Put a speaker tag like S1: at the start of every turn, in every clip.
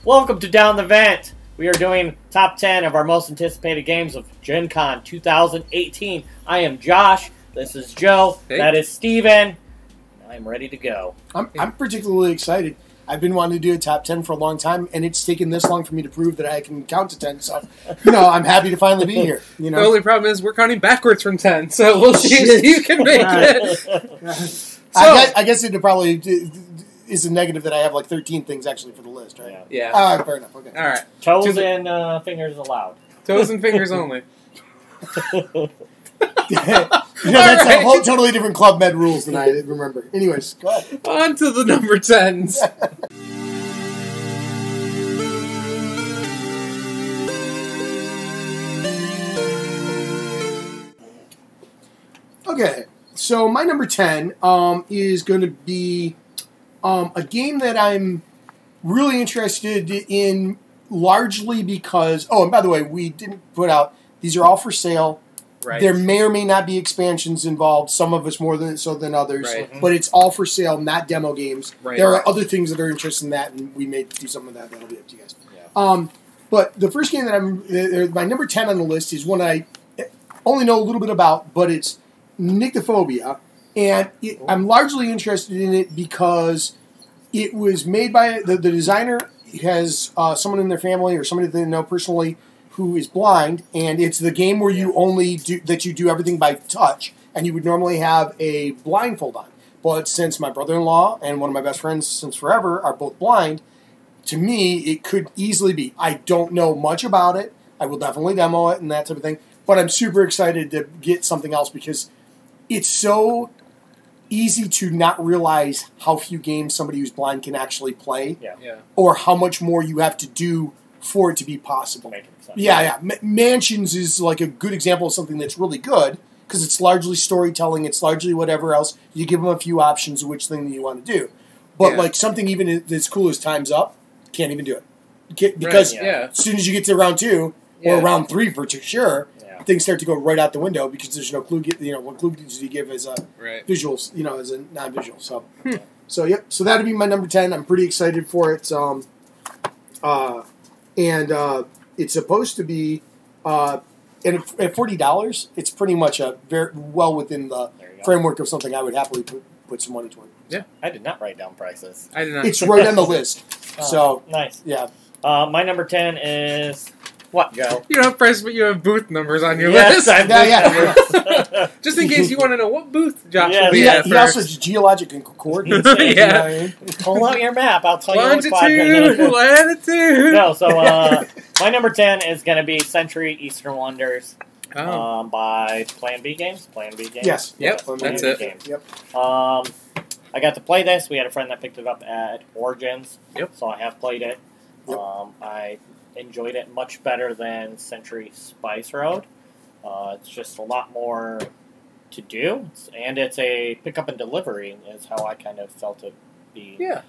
S1: Welcome to Down the Vent. We are doing top 10 of our most anticipated games of Gen Con 2018. I am Josh. This is Joe.
S2: Hey.
S1: That is Steven. I'm ready to go.
S3: I'm particularly excited. I've been wanting to do a top 10 for a long time, and it's taken this long for me to prove that I can count to 10. So, I'm happy to finally be here.
S2: The only problem is we're counting backwards from 10, so we'll see if you can make it.
S3: I guess it probably is a negative that I have like 13 things actually for the list, right?
S2: Yeah.
S3: Fair enough. Okay.
S2: All right.
S1: Toes and fingers allowed.
S2: Toes and fingers only.
S3: That's a whole totally different Club Med rules than I remember. Anyways, go ahead.
S2: On to the number 10s.
S3: Okay, so my number 10 is going to be a game that I'm really interested in, largely because... Oh, and by the way, we didn't put out... These are all for sale.
S2: Right.
S3: There may or may not be expansions involved, some of us more than others,
S2: Right.
S3: but it's all for sale, not demo games.
S2: Right.
S3: There are other things that are interested in that, and we may do some of that. That'll be up to you guys.
S1: Yeah.
S3: But the first game that my number 10 on the list is one I only know a little bit about, but it's Nyctophobia, and I'm largely interested in it because it was made by the designer has someone in their family or somebody that they know personally who is blind, and it's the game where you only do everything by touch, and you would normally have a blindfold on. But since my brother-in-law and one of my best friends since forever are both blind, to me it could easily be. I don't know much about it. I will definitely demo it and that type of thing, but I'm super excited to get something else because it's so easy to not realize how few games somebody who's blind can actually play, or how much more you have to do for it to be possible. Yeah. Mansions is like a good example of something that's really good because it's largely storytelling. It's largely whatever else. You give them a few options of which thing you want to do. But like something even as cool as Time's Up, can't even do it. Because as soon as you get to round 2 or round 3 for sure, things start to go right out the window because there's no clue. What clue do you give as a visuals? As a non-visual. So, so that'd be my number 10. I'm pretty excited for it. And it's supposed to be, and at $40, it's pretty much very well within the framework of something I would happily put some money toward.
S2: Yeah,
S1: I did not write down prices.
S2: I did not.
S3: It's right on the list. So
S1: nice.
S3: Yeah.
S1: My number 10 is what, Joe?
S2: You don't have price, but you have booth numbers on your
S1: Yes,
S2: list.
S1: I have numbers.
S2: Just in case you want to know what booth Josh
S1: Yeah,
S2: will be
S3: He
S2: at
S3: also
S2: first.
S3: has geologic coordinates.
S2: Yeah.
S3: You know what I mean?
S1: Pull out your map. I'll tell you what
S2: Longitude, latitude.
S1: No, so my number 10 is going to be Century Eastern Wonders by Plan B Games. Plan B Games.
S3: Yes.
S2: Yep,
S1: Plan
S2: that's
S1: B
S2: it.
S1: Games.
S3: Yep.
S1: I got to play this. We had a friend that picked it up at Origins.
S2: Yep.
S1: So I have played it.
S3: Yep.
S1: I enjoyed it much better than Century Spice Road. It's just a lot more to do, and it's a pickup and delivery is how I kind of felt it be.
S2: Yeah,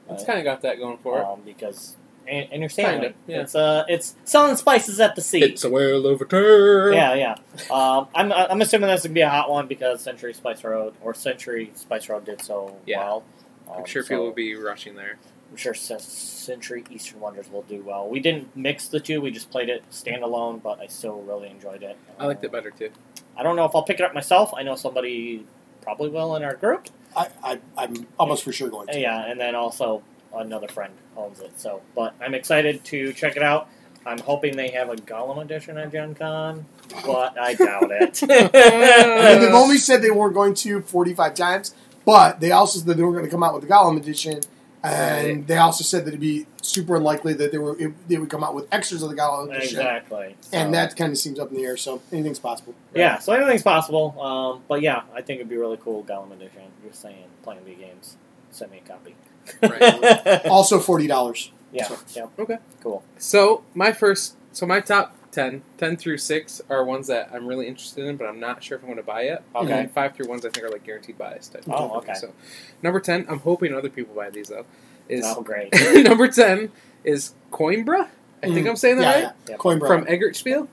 S2: it's kind of got that going for it.
S1: Because and you're saying
S2: Kinda, yeah.
S1: it's selling spices at the sea.
S2: It's a whale of a turd.
S1: Yeah. I'm assuming that's gonna be a hot one because Century Spice Road did so well.
S2: I'm sure people will be rushing there.
S1: I'm sure Century Eastern Wonders will do well. We didn't mix the two; we just played it standalone, but I still really enjoyed it.
S2: I liked it better too.
S1: I don't know if I'll pick it up myself. I know somebody probably will in our group.
S3: I'm almost for sure going to.
S1: Yeah, and then also another friend owns it. So, but I'm excited to check it out. I'm hoping they have a Gollum edition at Gen Con, but I doubt it.
S3: They've only said they weren't going to 45 times, but they also said they were going to come out with the Gollum edition, and they also said that it'd be super unlikely that they would come out with extras of the Gollum edition.
S1: Exactly. So,
S3: And that kind of seems up in the air, so anything's possible.
S1: Yeah, so anything's possible. But yeah, I think it'd be really cool, Gollum edition. You're saying Plan B Games. Send me a copy.
S2: Right.
S3: Also $40.
S1: Yeah.
S3: So.
S1: Yeah.
S2: Okay.
S1: Cool.
S2: So my top 10 through 6 are ones that I'm really interested in, but I'm not sure if I'm going to buy yet.
S1: Okay.
S2: And 5 through ones I think are like guaranteed buys type.
S1: Oh, okay.
S2: So number 10, I'm hoping other people buy these though. Is
S1: great.
S2: Number 10 is Coimbra. I think I'm saying that right.
S3: Yeah. Coimbra.
S2: From Eggertspiel.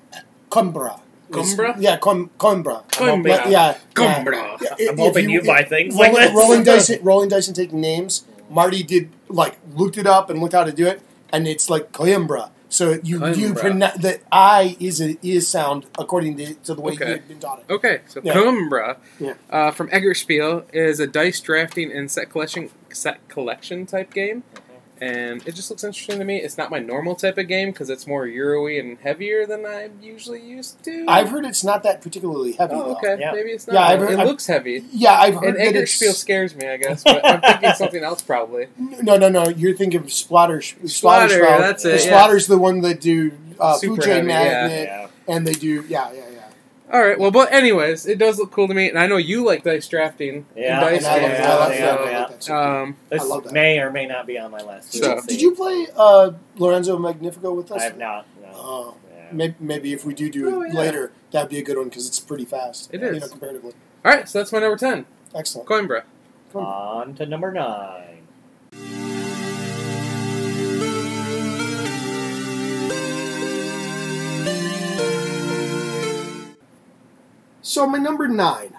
S3: Coimbra.
S2: Coimbra?
S3: Yeah, Coimbra.
S2: Coimbra.
S3: Yeah.
S2: Coimbra.
S3: Yeah.
S1: I'm hoping you buy things like this.
S3: Rolling dice and taking names. Marty looked it up and looked how to do it. and it's like Coimbra. So you
S2: Coimbra.
S3: pronounce the I is sound according to the way you had been taught it.
S2: Okay, so
S3: Yeah.
S2: Coimbra
S3: Yeah.
S2: from Eggerspiel is a dice drafting and set collection type game. And it just looks interesting to me. It's not my normal type of game because it's more Euro-y and heavier than I'm usually used to.
S3: I've heard it's not that particularly heavy.
S2: Oh,
S3: though.
S2: okay.
S1: Yeah.
S2: Maybe it's not.
S3: Yeah, I've heard-
S2: it
S3: I've-
S2: looks heavy.
S3: Yeah, I've heard
S2: And
S3: that
S2: Eggerspiel
S3: it's...
S2: scares me, I guess. But I'm thinking something else probably.
S3: No. You're thinking of Splatter
S2: Splatter,
S3: Shroud.
S2: that's it, yeah.
S3: Splatter's the one that do
S2: Super
S3: Food Chain
S2: heavy,
S3: Magnet,
S1: Yeah.
S3: and they do... Yeah.
S2: All right. Well, but anyways, it does look cool to me, and I know you like dice drafting.
S1: Yeah,
S2: and dice
S3: And I love
S2: games.
S3: that. I love
S1: yeah,
S3: that. I
S1: yeah.
S3: love that stuff.
S1: This
S3: I love that.
S1: may or may not be on my list.
S2: So-
S1: We'll see.
S3: Did you play Lorenzo Magnifico with us?
S1: I have not. No.
S3: Oh,
S1: Yeah.
S3: maybe if we do it
S2: Oh, yeah.
S3: later, that'd be a good one because it's pretty fast.
S2: It
S3: You
S2: is.
S3: know, comparatively.
S2: All right, so that's my number 10,
S3: Excellent.
S2: Coimbra.
S1: On to number 9.
S3: So my number 9.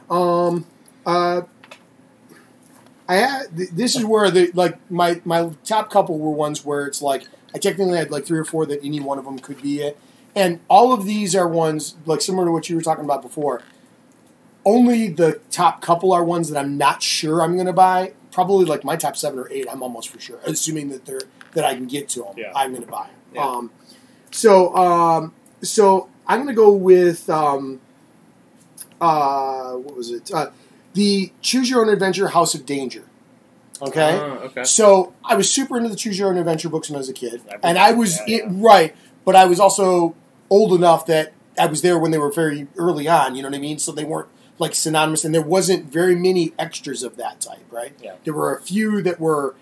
S3: This is where my top couple were ones where it's like I technically had like 3 or 4 that any one of them could be it, and all of these are ones like similar to what you were talking about before. Only the top couple are ones that I'm not sure I'm going to buy. Probably like my top 7 or 8, I'm almost for sure, assuming that I can get to them.
S1: Yeah.
S3: I'm going to buy them.
S2: Yeah.
S3: So I'm going to go with what was it? The Choose Your Own Adventure House of Danger. Okay?
S2: Okay.
S3: So I was super into the Choose Your Own Adventure books when I was a kid.
S1: I've
S3: And
S1: been-
S3: I was,
S1: yeah.
S3: right, but I was also old enough that I was there when they were very early on, you know what I mean? So they weren't like synonymous, and there wasn't very many extras of that type, right?
S1: Yeah.
S3: There were a few that were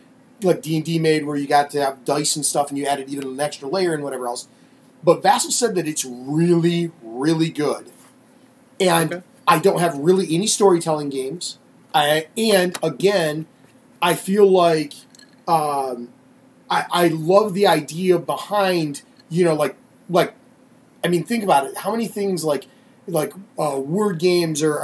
S3: like D&D made where you got to have dice and stuff and you added even an extra layer and whatever else. But Vassal said that it's really, really good. And
S2: Okay.
S3: I don't have really any storytelling games. And again, I feel like I love the idea behind, I mean, think about it. How many things like word games or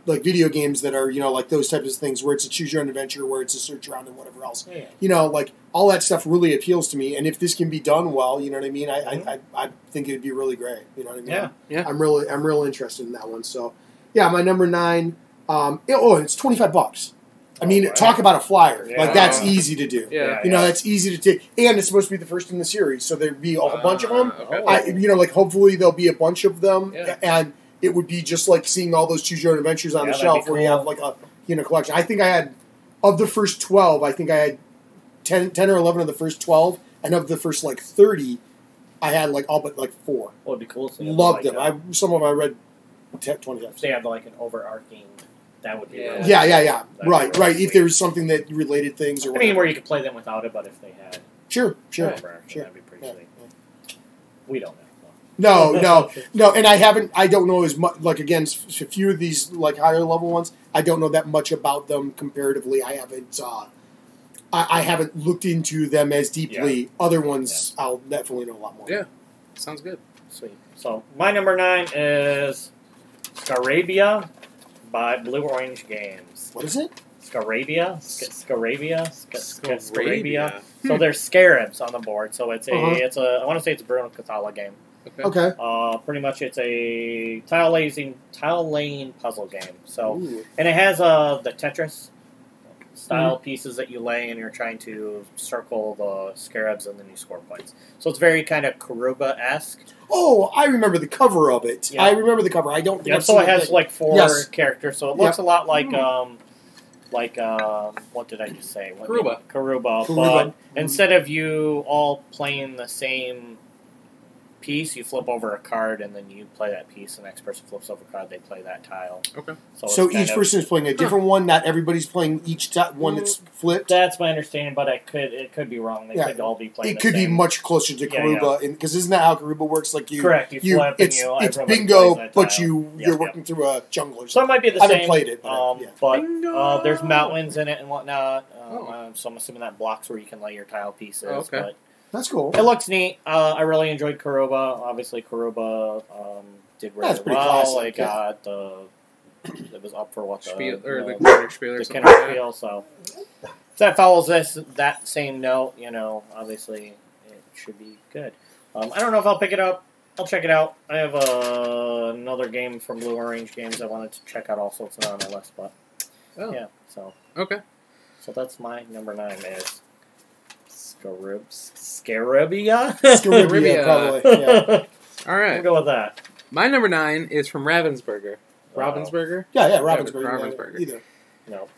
S3: like video games that are like those types of things where it's a choose your own adventure, where it's a search around and whatever else.
S1: Yeah.
S3: Like all that stuff really appeals to me. And if this can be done well, you know what I mean. I think it'd be really great. You know what I mean.
S1: Yeah.
S3: I'm real interested in that one. So yeah, my number 9. And it's $25. I mean,
S1: right.
S3: talk about a flyer.
S1: Yeah.
S3: Like that's easy to do.
S2: Yeah.
S3: That's easy to take, and it's supposed to be the first in the series, so there'd be a whole bunch of them.
S2: Okay.
S3: Hopefully there'll be a bunch of them,
S2: Yeah.
S3: and it would be just like seeing all those Choose Your Own Adventures on
S1: Yeah,
S3: the
S1: that'd be
S3: shelf, where you
S1: cool.
S3: have like a collection. I think I had of the first 12. I think I had 10 or 11 of the first 12, and of the first 30, I had all but 4.
S1: What would be cool? So
S3: Loved them. Some of them I read 20 times.
S1: If they had an overarching, that would be.
S2: Yeah.
S1: Really
S3: Yeah.
S1: That'd
S3: Right.
S1: be really
S3: If
S1: sweet.
S3: there was something that related things or
S1: I
S3: whatever.
S1: mean, where you could play them without it, but if they had
S3: Sure.
S1: overarching,
S3: Sure.
S1: that'd be pretty
S3: Yeah.
S1: sweet. We don't know.
S3: No, and I don't know as much, again, a few of these, higher level ones, I don't know that much about them comparatively. I haven't, I haven't looked into them as deeply.
S1: Yeah.
S3: Other ones, I'll definitely know a lot more.
S2: Yeah. Sounds good.
S1: Sweet. So my number 9 is Scarabia by Blue Orange Games.
S3: What is it?
S1: Scarabia.
S2: Scarabia.
S1: So there's scarabs on the board. So it's a
S3: Uh-huh.
S1: it's a I want to say it's a Bruno Cathala game.
S2: Okay.
S3: Okay.
S1: Pretty much it's a tile laying puzzle game. So
S3: Ooh.
S1: and it has the Tetris style pieces that you lay, and you're trying to circle the scarabs, and then you score points. So it's very kind of Karuba-esque.
S3: Oh, I remember the cover of it.
S1: Yeah.
S3: I remember the cover. I don't think
S1: Yeah,
S3: I've
S1: so
S3: seen
S1: it has
S3: thing.
S1: 4
S3: Yes.
S1: characters. So it looks a lot like
S3: Hmm.
S1: what did I just say?
S2: Karuba.
S1: Karuba.
S3: Karuba.
S1: But instead of you all playing the same piece, you flip over a card, and then you play that piece. The next person flips over a card, they play that tile.
S2: Okay.
S1: So
S3: So
S1: it's kind
S3: each
S1: of-
S3: person is playing a different one. Not everybody's playing each one that's flipped.
S1: That's my understanding, but it could be wrong. They
S3: Yeah.
S1: could all be playing.
S3: It could be much closer to
S1: Yeah,
S3: Karuba, because isn't that how Karuba works? Like
S1: Correct. You flip and
S3: it's
S1: everybody
S3: bingo,
S1: plays that
S3: but
S1: tile.
S3: you're
S1: Yep,
S3: working through a jungle or
S1: So it
S3: something.
S1: might be the
S3: I haven't
S1: same.
S3: played it, but, yeah.
S1: But
S2: Bingo!
S1: there's mountains in it and whatnot.
S2: Oh.
S1: So I'm assuming that blocks where you can lay your tile pieces.
S2: Oh, okay.
S1: But
S3: That's cool.
S1: it looks neat. I really enjoyed Karuba. Obviously, Karuba did really
S3: That's pretty
S1: well.
S3: classic,
S1: It got it was up for what
S2: Spiel
S1: the
S2: or the Kenner Spiel or
S1: the
S2: something.
S1: Kenner
S2: like that.
S1: Spiel. So that follows that same note. Obviously, should be good. I don't know if I'll pick it up. I'll check it out. I have another game from Blue Orange Games I wanted to check out also. It's not on my list, but yeah. So
S2: Okay.
S1: So that's my number 9 is Scarabia?
S3: Scarabia, probably. Yeah.
S2: All right.
S1: We'll go with that.
S2: My number 9 is from Ravensburger. Ravensburger?
S3: Yeah, Ravensburger.
S2: Ravensburger.
S3: Either.
S1: No.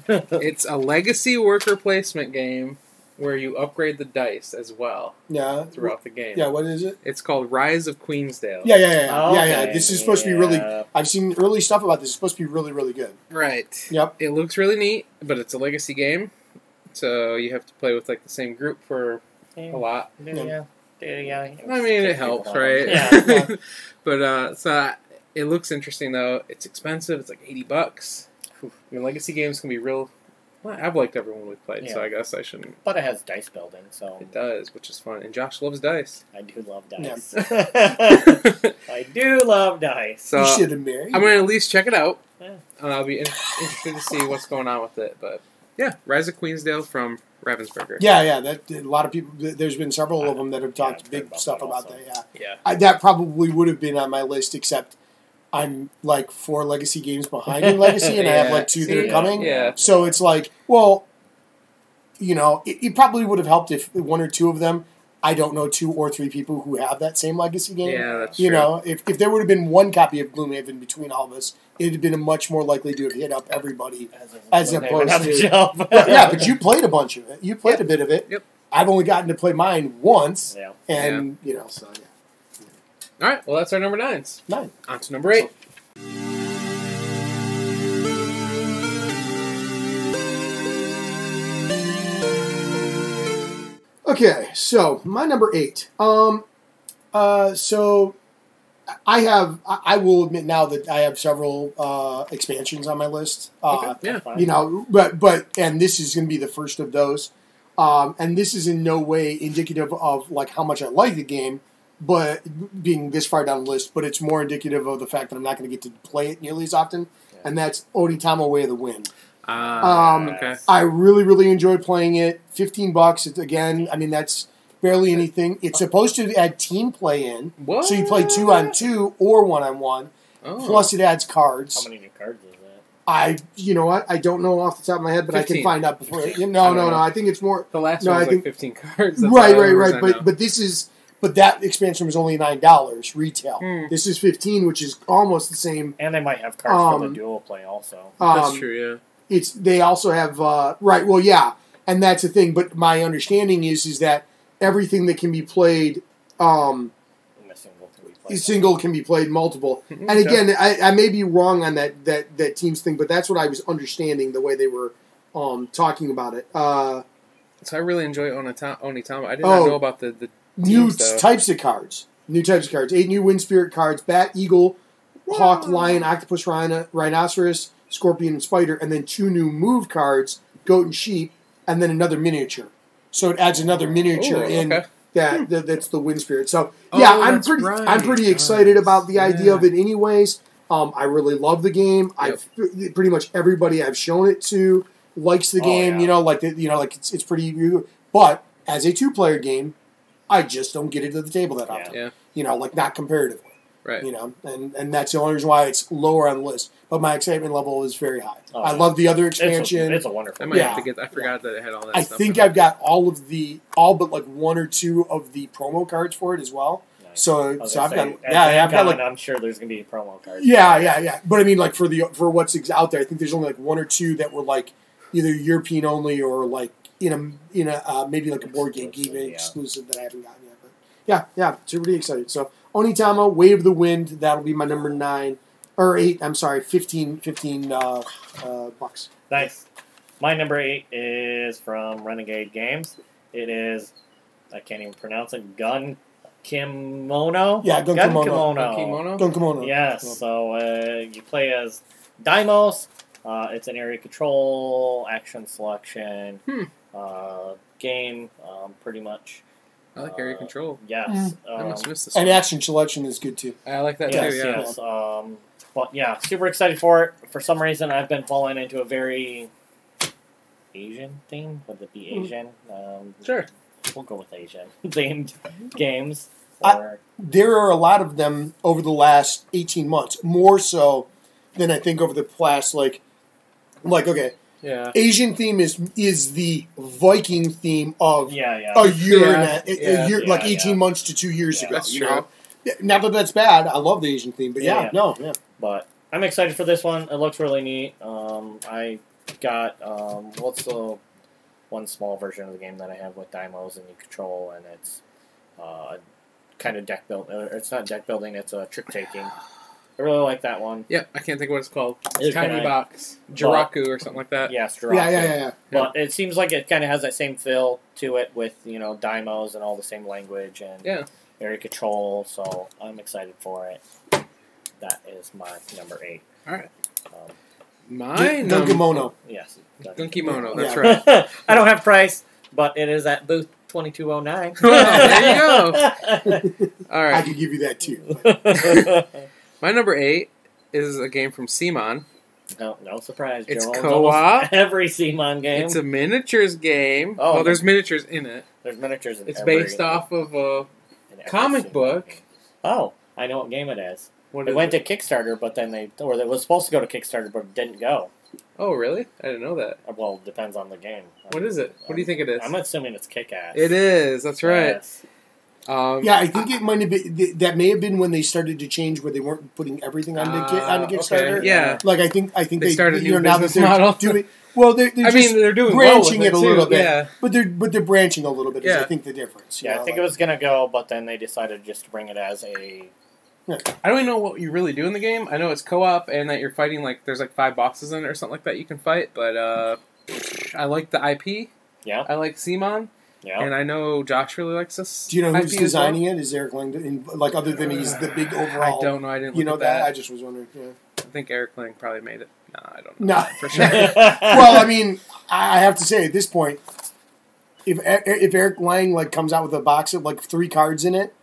S2: It's a legacy worker placement game where you upgrade the dice as well throughout the game.
S3: Yeah, what is it?
S2: It's called Rise of Queensdale.
S3: Yeah. This is supposed to be really... I've seen early stuff about this. It's supposed to be really, really good.
S2: Right.
S3: Yep.
S2: It looks really neat, but it's a legacy game, so you have to play with like the same group for a lot.
S1: Yeah.
S2: I mean, it helps, right?
S1: Yeah.
S2: But so it looks interesting though. It's expensive. It's like $80. I mean, legacy games can be real. Well, I've liked everyone we've played, so I guess I shouldn't.
S1: But it has dice building, so
S2: it does, which is fun. And Josh loves dice.
S1: I do love dice.
S3: Yeah.
S1: I do love dice.
S2: So
S3: you should have married.
S2: I'm gonna at least check it out.
S1: Yeah.
S2: And I'll be interested to see what's going on with it. But yeah, Rise of Queensdale from Ravensburger.
S3: Yeah. That a lot of people. There's been several of them that have talked big stuff about
S1: also.
S3: that.
S2: Yeah.
S3: That probably would have been on my list, except I'm like 4 legacy games behind in legacy, and I have like 2 that are coming.
S2: Yeah.
S3: So it's like, well, it probably would have helped if 1 or 2 of them. I don't know 2 or 3 people who have that same legacy game.
S2: Yeah, that's true.
S3: If there would have been 1 copy of Gloomhaven between all of us, it'd have been much more likely to have hit up everybody as opposed to. Yeah, but you played a bunch of it. You played a bit of it.
S2: Yep.
S3: I've only gotten to play mine once, and so yeah.
S2: All right. Well, that's our number 9s.
S3: 9.
S2: On to number 8.
S3: Okay, so my number 8. So I will admit now that I have several expansions on my list.
S2: Yeah.
S3: But this is going to be the first of those. And this is in no way indicative of like how much I like the game, but being this far down the list. But it's more indicative of the fact that I'm not going to get to play it nearly as often. Yeah. And that's Onitama Way of the Wind.
S2: Okay.
S3: I really, really enjoyed playing it. $15. It's, again, I mean, that's barely anything. It's supposed to add team play in.
S2: What?
S3: So you play 2-on-2 or 1-on-1.
S2: Oh.
S3: Plus it adds cards.
S1: How many new cards is that?
S3: You know what? I don't know off the top of my head, but
S2: 15.
S3: I can find out before. No. I think it's more.
S2: The last one was like 15 cards. That's
S3: Right. But this is. But that expansion was only $9 retail. This is $15, which is almost the same.
S1: And they might have cards for the dual play also.
S2: That's true. Yeah.
S3: They also have and that's the thing. But my understanding is that everything that can be played, single can be played multiple. And again, I may be wrong on that teams thing, but that's what I was understanding the way they were talking about it.
S2: So I really enjoy Onitama. I did not know about the
S3: new
S2: teams,
S3: types of cards. 8 new Wind Spirit cards: Bat, Eagle, Hawk, Lion, Octopus, Rhinoceros, Scorpion, and Spider, and then 2 new move cards: Goat and Sheep, and then another miniature. So it adds another miniature in that's the Wind Spirit. So I'm pretty excited about the idea of it. Anyways, I really love the game. Yep. Pretty much everybody I've shown it to likes the game. Yeah. It's pretty. But as a 2-player game, I just don't get it to the table that often.
S2: Yeah.
S3: Not comparatively.
S2: Right.
S3: And that's the only reason why it's lower on the list. But my excitement level is very high. I love the other expansion.
S1: It's a wonderful.
S2: I might have to get. I forgot that it had all that.
S3: I think I've got all but like 1 or 2 of the promo cards for it as well. Nice. So I've got I've got like,
S1: I'm sure there's gonna be promo cards.
S3: Yeah. But I mean, like for what's out there, I think there's only like 1 or 2 that were like either European only or like in a maybe like a board game exclusive that I haven't gotten yet. But yeah, so pretty excited. So Onitama, Way of the Wind, that'll be my number 9 or 8. I'm sorry, 15 bucks.
S1: Nice. My number 8 is from Renegade Games. It is, I can't even pronounce it, Gun Kimono?
S3: Yeah, Gun Kimono.
S2: Gun
S3: Kimono.
S1: Yes, so you play as Daimos. It's an area control, action selection game, pretty much.
S2: I like area control.
S1: Yes.
S2: I must miss this
S3: and
S2: one.
S3: action selection is good too.
S2: I like that too, yeah.
S1: Yes. But yeah, super excited for it. For some reason, I've been falling into a very Asian theme. Would it be Asian?
S2: Sure.
S1: we'll go with Asian themed games.
S3: There are a lot of them over the last 18 months, more so than I think over the past okay.
S2: Yeah.
S3: Asian theme is the Viking theme of a year and a year, 18 months to 2 years ago.
S2: That's
S3: you
S2: true.
S3: know? Not that that's bad. I love the Asian theme, but
S1: But I'm excited for this one. It looks really neat. I got what's the one small version of the game that I have with Dymos and you control, and it's kind of deck building. It's not deck building. It's trick taking. I really like that one.
S2: Yep, I can't think of what it's called.
S1: It's
S2: Tiny
S1: kinda-
S2: Box. Jiraku or something like that.
S1: Yes, Jiraku.
S3: Yeah.
S1: But it seems like it kind of has that same feel to it with, Dymos and all the same language and area control, so I'm excited for it. That is my number 8.
S2: All right. My
S3: Gunkimono.
S1: Yes.
S2: Gunkimono, that's
S3: Yeah.
S2: right.
S1: I don't have price, but it is at booth 2209.
S2: There you go. All right.
S3: I could give you that too.
S2: My number 8 is a game from Simon.
S1: No surprise.
S2: It's
S1: Joe owns
S2: co-op.
S1: almost every Simon game.
S2: It's a miniatures game.
S1: Oh,
S2: well, there's miniatures in it.
S1: There's miniatures in
S2: It's
S1: every-
S2: based off of a
S1: in every
S2: comic
S1: Simon
S2: book.
S1: game. Oh, I know what game it is.
S2: What
S1: It
S2: is
S1: went
S2: it?
S1: to Kickstarter, but then it was supposed to go to Kickstarter, but it didn't go.
S2: Oh, really? I didn't know that.
S1: Well, it depends on the game.
S2: What is it? What do you think it is?
S1: I'm assuming it's Kick-Ass.
S2: It is. That's right.
S1: Yes.
S3: Yeah, I think it might have been. That may have been when they started to change, where they weren't putting everything on the Kickstarter.
S2: Okay. Yeah.
S3: Like I think
S2: They started a new
S3: now that
S2: business
S3: they're
S2: model.
S3: doing. Well, they're just
S2: they're doing well with
S3: branching it a
S2: too.
S3: little bit.
S2: Yeah.
S3: But they're branching a little bit. Is
S2: Yeah.
S3: I think the difference.
S1: Yeah, I think it was gonna go, but then they decided just to bring it as a.
S2: I don't even know what you really do in the game. I know it's co-op and that you're fighting there's 5 boxes in it or something like that you can fight. But I like the IP.
S1: Yeah.
S2: I like Simon.
S1: Yeah.
S2: And I know Josh really likes this.
S3: Do you know who's
S2: IP as well.
S3: designing it? Is Eric Lang? Other than he's the big overall.
S2: I don't know. I didn't.
S3: You
S2: look
S3: know
S2: at
S3: that? I just was wondering. Yeah.
S2: I think Eric Lang probably made it. No, I don't know.
S3: No,
S2: For sure.
S3: Well, I mean, I have to say at this point, if Eric Lang comes out with a box of 3 cards in it,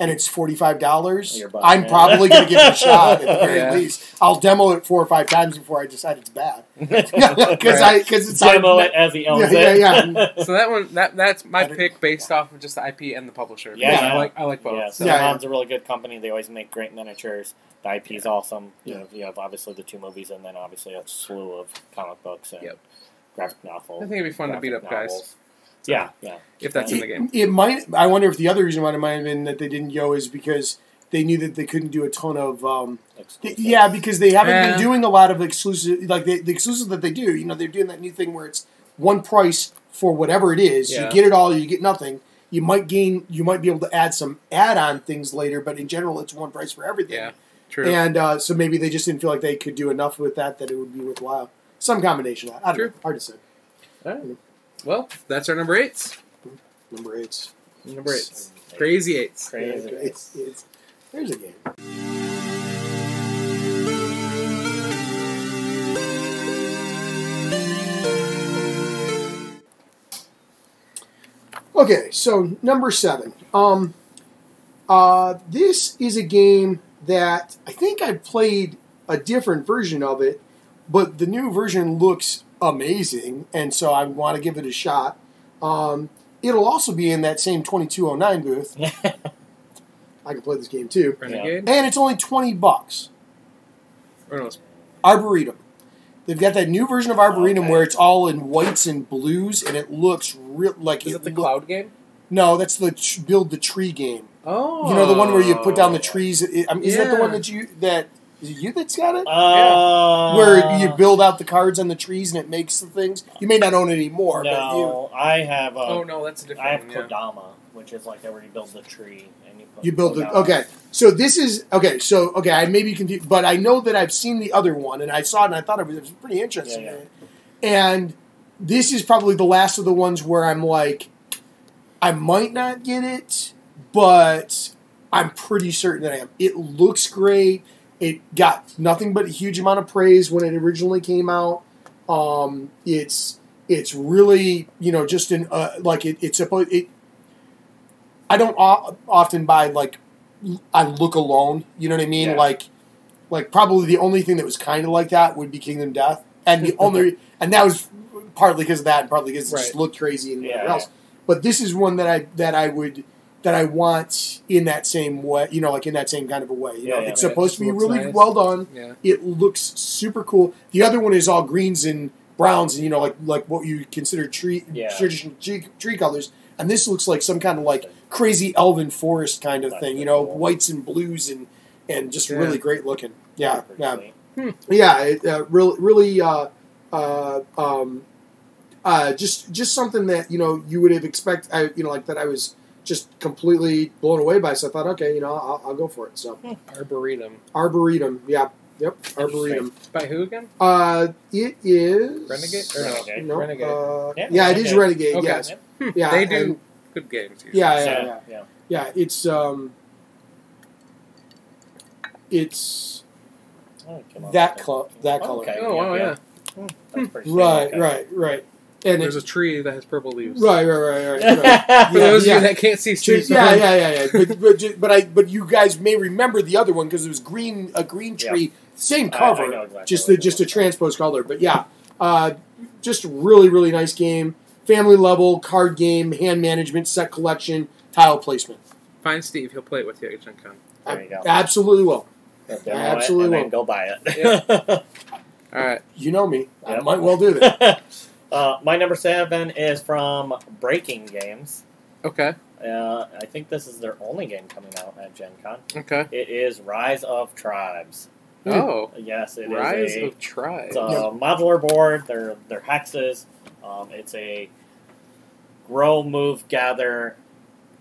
S3: and it's $45,
S1: You're buying
S3: I'm
S1: it.
S3: probably going to give it a shot at the very
S2: Yeah.
S3: least. I'll demo it 4 or 5 times before I decide it's bad because it's
S1: Demo it as he owns
S3: Yeah,
S1: it.
S3: yeah.
S2: So that one, that's my pick based off of just the IP and the publisher.
S1: Yeah.
S2: Because I like both.
S1: Yeah,
S2: So.
S1: Simon's a really good company. They always make great miniatures. The IP is awesome. You have obviously the 2 movies, and then obviously a slew of comic books and graphic novels.
S2: I think it'd be fun to beat up guys.
S1: novels. Yeah.
S2: If that's in the game.
S3: It might. I wonder if the other reason why it might have been that they didn't go is because they knew that they couldn't do a ton of.
S1: Exclusive.
S3: Because they haven't
S2: Yeah.
S3: been doing a lot of exclusive. The exclusive that they do, they're doing that new thing where it's one price for whatever it is.
S2: Yeah.
S3: You get it all, you get nothing. You might be able to add some add-on things later, but in general, it's one price for everything.
S2: Yeah, true.
S3: And so maybe they just didn't feel like they could do enough with that it would be worthwhile. Some combination of that. I don't know. Hard to say.
S2: All right. Well, that's our number 8s.
S3: Number 8.
S2: Number 8s. Crazy 8s.
S1: Crazy.
S3: There's a game. Okay, so number 7. This is a game that I think I played a different version of it, but the new version looks amazing, and so I want to give it a shot. It'll also be in that same 2209 booth. I can play this game too.
S2: Renegade?
S3: And it's only $20.
S2: Or no, it's
S3: Arboretum. They've got that new version of Arboretum where it's all in whites and blues, and it looks real like
S2: Is it the cloud game?
S3: No, that's the build the tree game.
S2: Oh.
S3: You know the one where you put down the trees. Is that the
S2: Yeah.
S3: one that is it you that's got it?
S1: Yeah.
S3: Where you build out the cards on the trees and it makes the things. You may not own it anymore,
S1: No, I have.
S2: Oh, no, that's a different
S1: I have
S2: one. Yeah.
S1: Kodama, which is like where you build the tree and you put.
S3: you build the
S1: Kodama.
S3: okay. So this is okay. So I may be confused, but I know that I've seen the other one and I saw it and I thought it was pretty interesting.
S1: Yeah.
S3: And this is probably the last of the ones where I'm like, I might not get it, but I'm pretty certain that I am. It looks great. It got nothing but a huge amount of praise when it originally came out. It's really just an it's supposed it. I don't often buy I Look Alone. You know what I mean?
S1: Yeah.
S3: Like probably the only thing that was kind of like that would be Kingdom Death, and the only and that was partly because of that, and partly because it just looked crazy and whatever else. but this is one that I want in that same way, like in that same kind of a way. It's supposed to be really
S2: nice.
S3: well done.
S2: Yeah.
S3: It looks super cool. The other one is all greens and browns, and like what you consider traditional tree colors. And this looks like some kind of like crazy elven forest kind of thing. Whites and blues and just really great looking. Yeah. Yeah. Really. Just something that you would have expected. Like that I was just completely blown away by. So I thought, okay, I'll go for it. So Arboretum, yeah, yep, Arboretum.
S2: By who again?
S3: It is
S2: Renegade. Or no?
S3: Renegade.
S1: Yeah,
S3: it is Renegade.
S2: Okay.
S3: Yes.
S2: Yeah, they do good games. Usually.
S3: Yeah. It's that color.
S1: Okay.
S2: Oh wow, yeah.
S1: That's pretty
S3: Right. And
S2: there's a tree that has purple leaves.
S3: Right.
S2: For those of you that can't see trees,
S3: yeah. But you guys may remember the other one because it was a green tree, same cover,
S1: I know exactly
S3: just a transposed color. But yeah, just really, really nice game. Family level card game, hand management, set collection, tile placement.
S2: Find Steve; he'll play it with you at Gen Con.
S1: There you go.
S3: Absolutely will.
S1: Absolutely will. And then go buy it.
S2: Yep. All right.
S3: You know me. I might well do that.
S1: My number 7 is from Breaking Games.
S2: Okay.
S1: I think this is their only game coming out at Gen Con.
S2: Okay.
S1: It is Rise of Tribes.
S2: Oh.
S1: Yes, it
S2: Rise
S1: is
S2: of Tribes.
S1: It's a modular board. They're hexes. It's a grow, move, gather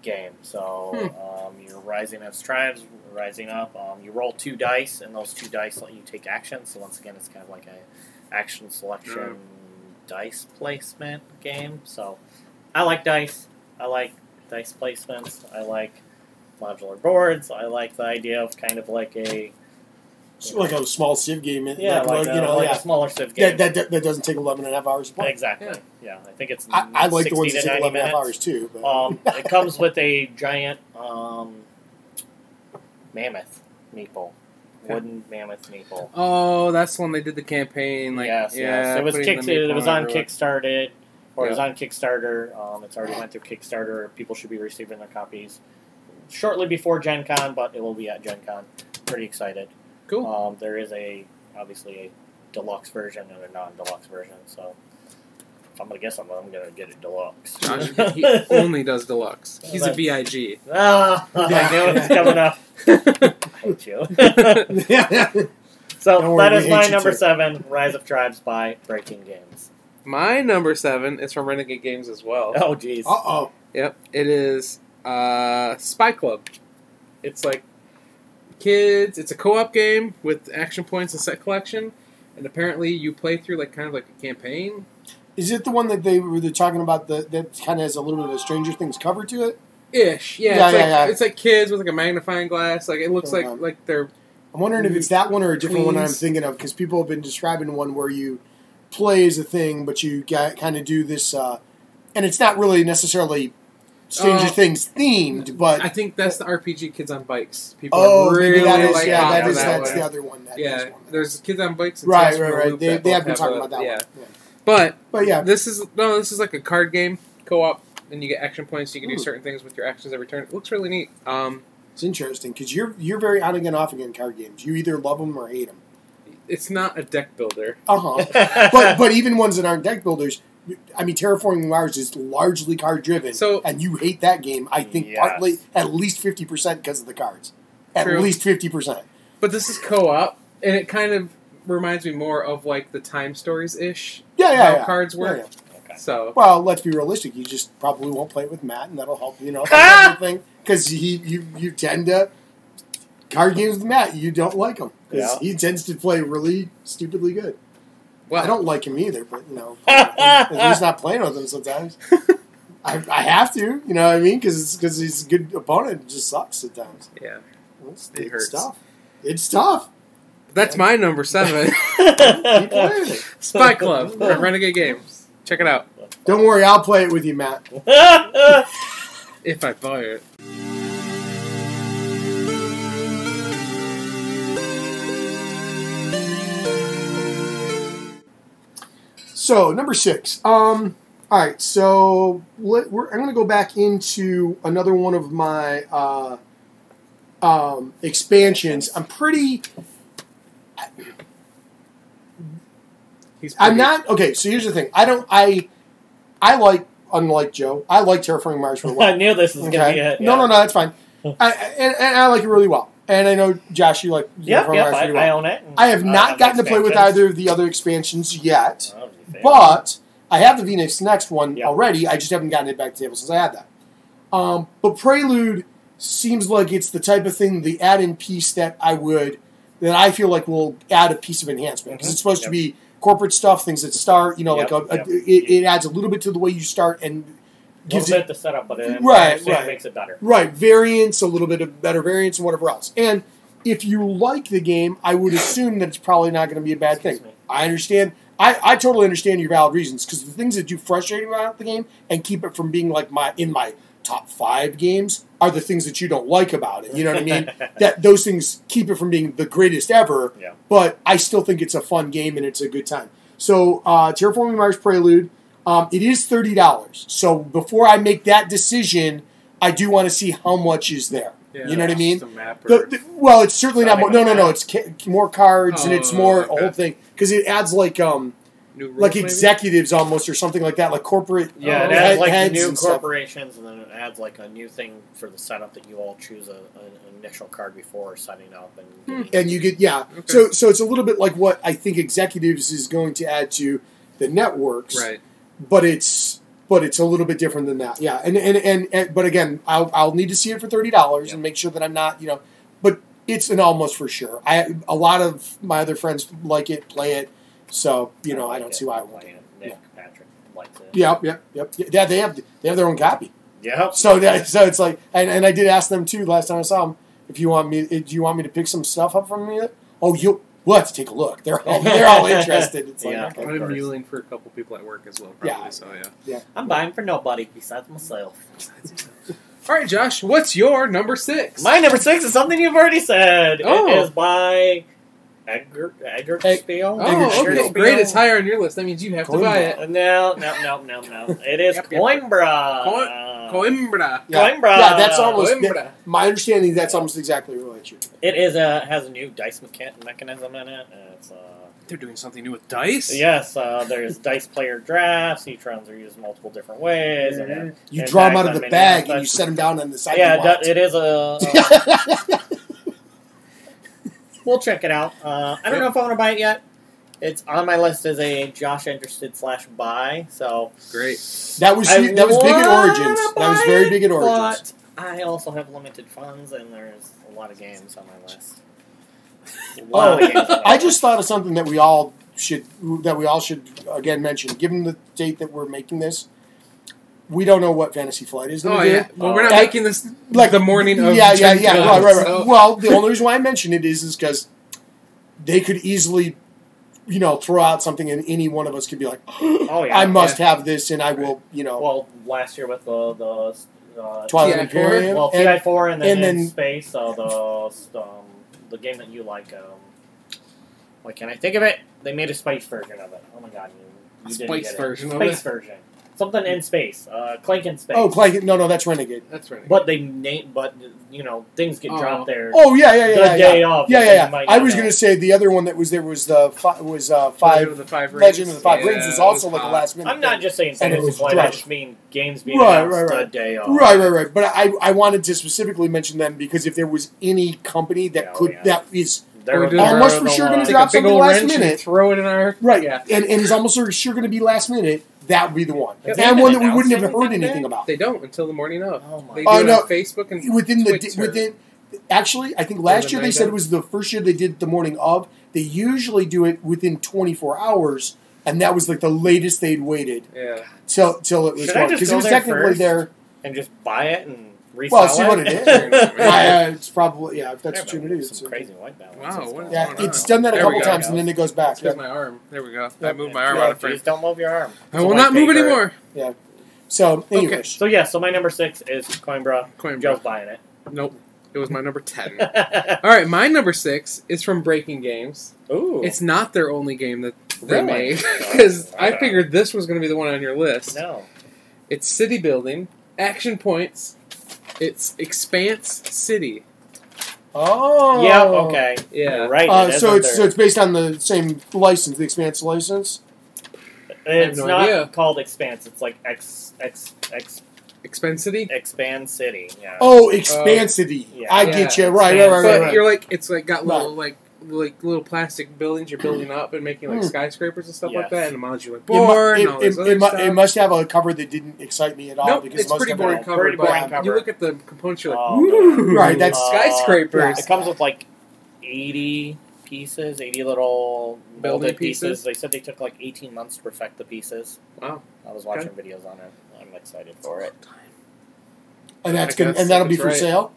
S1: game. So you're rising as tribes, rising up. You roll 2 dice, and those 2 dice let you take action. So once again, it's kind of like a action selection dice placement game. So I like dice. I like dice placements. I like modular boards. I like the idea of kind of like a
S3: a small Civ game.
S1: like a smaller Civ game.
S3: That doesn't take 11.5 hours to play.
S1: Exactly. Yeah, I think it's
S3: I like the ones that take 11.5
S1: minutes.
S3: hours too. But.
S1: It comes with a giant mammoth meeple. Wooden mammoth meeple.
S2: Oh, that's when they did the campaign.
S1: Yes. It was It was on Kickstarter, or it was on Kickstarter. It's already went through Kickstarter. People should be receiving their copies shortly before Gen Con, but it will be at Gen Con. Pretty excited.
S2: Cool.
S1: There is obviously a deluxe version and a non-deluxe version. So if I'm gonna guess I'm gonna get it deluxe.
S2: Josh, he only does deluxe. He's a VIG.
S1: I knew it was coming up. I hate you. So that is my number 7, Rise of Tribes by Breaking Games.
S2: My number 7 is from Renegade Games as well.
S1: Oh, jeez.
S3: Uh-oh.
S2: Yep. It is Spy Club. It's like kids. It's a co-op game with action points and set collection. And apparently you play through kind of like a campaign.
S3: Is it the one that they were talking about that kind of has a little bit of a Stranger Things cover to it?
S2: Ish, yeah. It's like kids with a magnifying glass. It looks like they're.
S3: I'm wondering if it's that one or a different one I'm thinking of, because people have been describing one where you play as a thing, but you kind of do this, and it's not really necessarily Stranger Things themed, but
S2: I think that's the RPG Kids on Bikes. People
S3: really
S2: that's
S3: the other one.
S2: There's Kids on Bikes.
S3: Right. They have been talking about that one. Yeah.
S2: But
S3: yeah,
S2: this is like a card game co-op. And you get action points. You can do certain things with your actions every turn. It looks really neat.
S3: It's interesting because you're very on again, off again card games. You either love them or hate them.
S2: It's not a deck builder.
S3: But even ones that aren't deck builders, I mean, Terraforming Mars is largely card driven.
S2: So,
S3: and you hate that game. I think partly at least 50% because of the cards. At least 50%.
S2: But this is co-op, and it kind of reminds me more of the Time Stories ish.
S3: How
S2: cards work.
S3: Yeah.
S2: So,
S3: well, let's be realistic. You just probably won't play it with Matt, and that'll help. Everything because you tend to card games with Matt. You don't like him because he tends to play really stupidly good. Well, I don't like him either, but he's not playing with him sometimes. I have to, you know what I mean? Because he's a good opponent. It just sucks sometimes.
S2: Yeah,
S3: it hurts. It's tough.
S2: That's my number 7.
S3: Keep playing it.
S2: Spy Club from Renegade Games. Check it out.
S3: Don't worry, I'll play it with you, Matt.
S2: If I buy it.
S3: So, number 6. All right, so I'm going to go back into another one of my expansions. I'm not okay. So here's the thing. I like, unlike Joe, I like Terraforming Mars for a while.
S1: I knew this was going to be it. Yeah.
S3: No, that's fine. And I like it really well. And I know, Josh, you like Terraforming Mars really well.
S1: I own it.
S3: I have not gotten to play with either of the other expansions yet, but I have the Phoenix Next one already. I just haven't gotten it back to the table since I had that. But Prelude seems like it's the type of thing, the add-in piece that I feel like will add a piece of enhancement. Because it's supposed to be corporate stuff, things that start, it adds a little bit to the way you start and gives it
S1: the setup, but it makes it better.
S3: Right, variance, a little bit of better variance and whatever else. And if you like the game, I would assume that it's probably not going to be a bad thing. I understand. I totally understand your valid reasons, because the things that do frustrate me about the game and keep it from being like in my top 5 games are the things that you don't like about it. You know what I mean? That those things keep it from being the greatest ever. Yeah. But I still think it's a fun game and it's a good time. So Terraforming Mars Prelude, it is $30. So before I make that decision, I do want to see how much is there. Yeah, you know what I mean? Well, it's certainly not more. No. It's more cards and it's more a whole thing, because it adds like executives almost, or something like that, like corporate.
S1: Yeah, it adds like new corporations, and then it adds like a new thing for the setup that you all choose an initial card before setting up,
S3: and you get Okay. So it's a little bit like what I think executives is going to add to the networks,
S2: right?
S3: But it's a little bit different than that. Yeah, and but again, I'll need to see it for $30 and make sure that I'm not, but it's an almost for sure. A lot of my other friends like it, play it, so I don't see why I won't.
S1: Nick Patrick likes it.
S3: Yep. Yeah, they have their own copy.
S1: Yeah.
S3: So it's like, and I did ask them too last time I saw them, do you want me to pick some stuff up from me? Oh, we'll have to take a look. They're all interested. It's like,
S2: okay, I'm mulling for a couple people at work as well, probably.
S3: Yeah.
S1: I'm buying for nobody besides myself.
S2: All right, Josh, what's your number 6?
S1: My number 6 is something you've already said. Oh. It is by Edgar Spiel.
S2: Oh, okay, great. It's higher on your list. That means you have to buy it.
S1: No. It is Coimbra.
S2: Coimbra.
S3: Yeah, that's almost my understanding. That's almost exactly what you.
S1: It is has a new dice mechanism in it.
S2: They're doing something new with dice.
S1: Yes, there's dice player drafts. Each rounds are used multiple different ways. And
S3: you draw them out of the bag and you set them down on the side.
S1: Yeah, it is a. We'll check it out. I don't know if I want to buy it yet. It's on my list as a Josh interested / buy. So
S2: great.
S3: That was big at Origins. That was very big at Origins.
S1: But I also have limited funds, and there's a lot of games on my list.
S3: I just thought of something that we all should again mention. Given the date that we're making this, we don't know what Fantasy Flight is going to do.
S2: Yeah. Well, we're not making this like the morning of.
S3: Yeah. Right. So. Well, the only reason why I mention it is because they could easily, throw out something, and any one of us could be like, I must have this, and I will,
S1: Well, last year with the
S3: Twilight Imperium,
S1: TI4, and then in space, the game that you like. Why can't I think of it? They made a space version of it. Oh my god, you didn't get it. Space version. Something in space. Clank in space.
S3: Oh, Clank. No, that's Renegade.
S2: That's Renegade.
S1: But things get dropped there.
S3: Oh, yeah.
S1: The day off.
S3: Yeah. I was going to say the other one that was there was Legend of the Five Rings was also like a last minute.
S1: I'm not just saying Fantasy Flight. I just mean games being announced the day off.
S3: Right. But I wanted to specifically mention them because if there was any company that that is almost for sure going to drop something last minute,
S2: throw it in our
S3: and is almost for sure going to be last minute. That would be the one, and one that we wouldn't have heard anything about.
S2: They don't until the morning of.
S1: Oh my!
S2: They do it on Facebook and
S3: within. Actually, I think last year they said it was the first year they did the morning of. They usually do it within 24 hours, and that was like the latest they'd waited.
S2: Yeah.
S3: Till it was because it was technically there
S1: and just buy it and. Resell
S3: see what it is. It's probably if that's what you do.
S1: Some crazy white balance.
S2: Wow,
S3: it's done that a couple times and then it goes back.
S2: That's my arm. There we go. I moved my arm out of frame.
S1: Please don't move your arm.
S2: I will not move anymore.
S3: Yeah. So anyway.
S1: So my number 6 is Coimbra. Joe's buying it.
S2: Nope. It was my number 10. All right, my number 6 is from Breaking Games.
S1: Ooh.
S2: It's not their only game that they
S1: Really?
S2: made, because I figured this was going to be the one on your list.
S1: No.
S2: It's city building, action points. It's Expanse City.
S3: Oh.
S1: Yeah, okay.
S2: Yeah.
S1: You're right. it is
S3: So
S1: under-
S3: it's based on the same license, the Expanse license.
S1: It's
S2: no
S1: not
S2: idea.
S1: called Expanse. It's like
S2: Expanse City?
S1: Expand City. Yeah.
S3: Oh, Expansity.
S1: Yeah.
S3: I
S2: Yeah.
S3: get you. Right.
S2: But you're like, it's like got little
S3: Right.
S2: like little plastic buildings you're building up and making like skyscrapers and stuff like
S1: Yes.
S2: that, and the miles you like bored and all this other stuff.
S3: It must have a cover that didn't excite me at all.
S2: Nope,
S3: because
S2: it's
S3: most
S2: pretty
S3: of them
S2: boring
S3: are-
S2: cover.
S1: Pretty
S2: but
S1: boring cover.
S2: You look at the components, you're like,
S1: Oh,
S2: ooh,
S3: Right, that's-
S2: skyscrapers.
S1: It comes with like 80 pieces, 80 little
S2: Building
S1: molded
S2: pieces?
S1: pieces. They said they took like 18 months to perfect the pieces.
S2: Wow.
S1: I was watching videos on it. I'm excited for it.
S3: and
S2: I
S3: that's gonna,
S2: guess
S3: and that'll be
S2: that's
S3: for
S2: right.
S3: sale.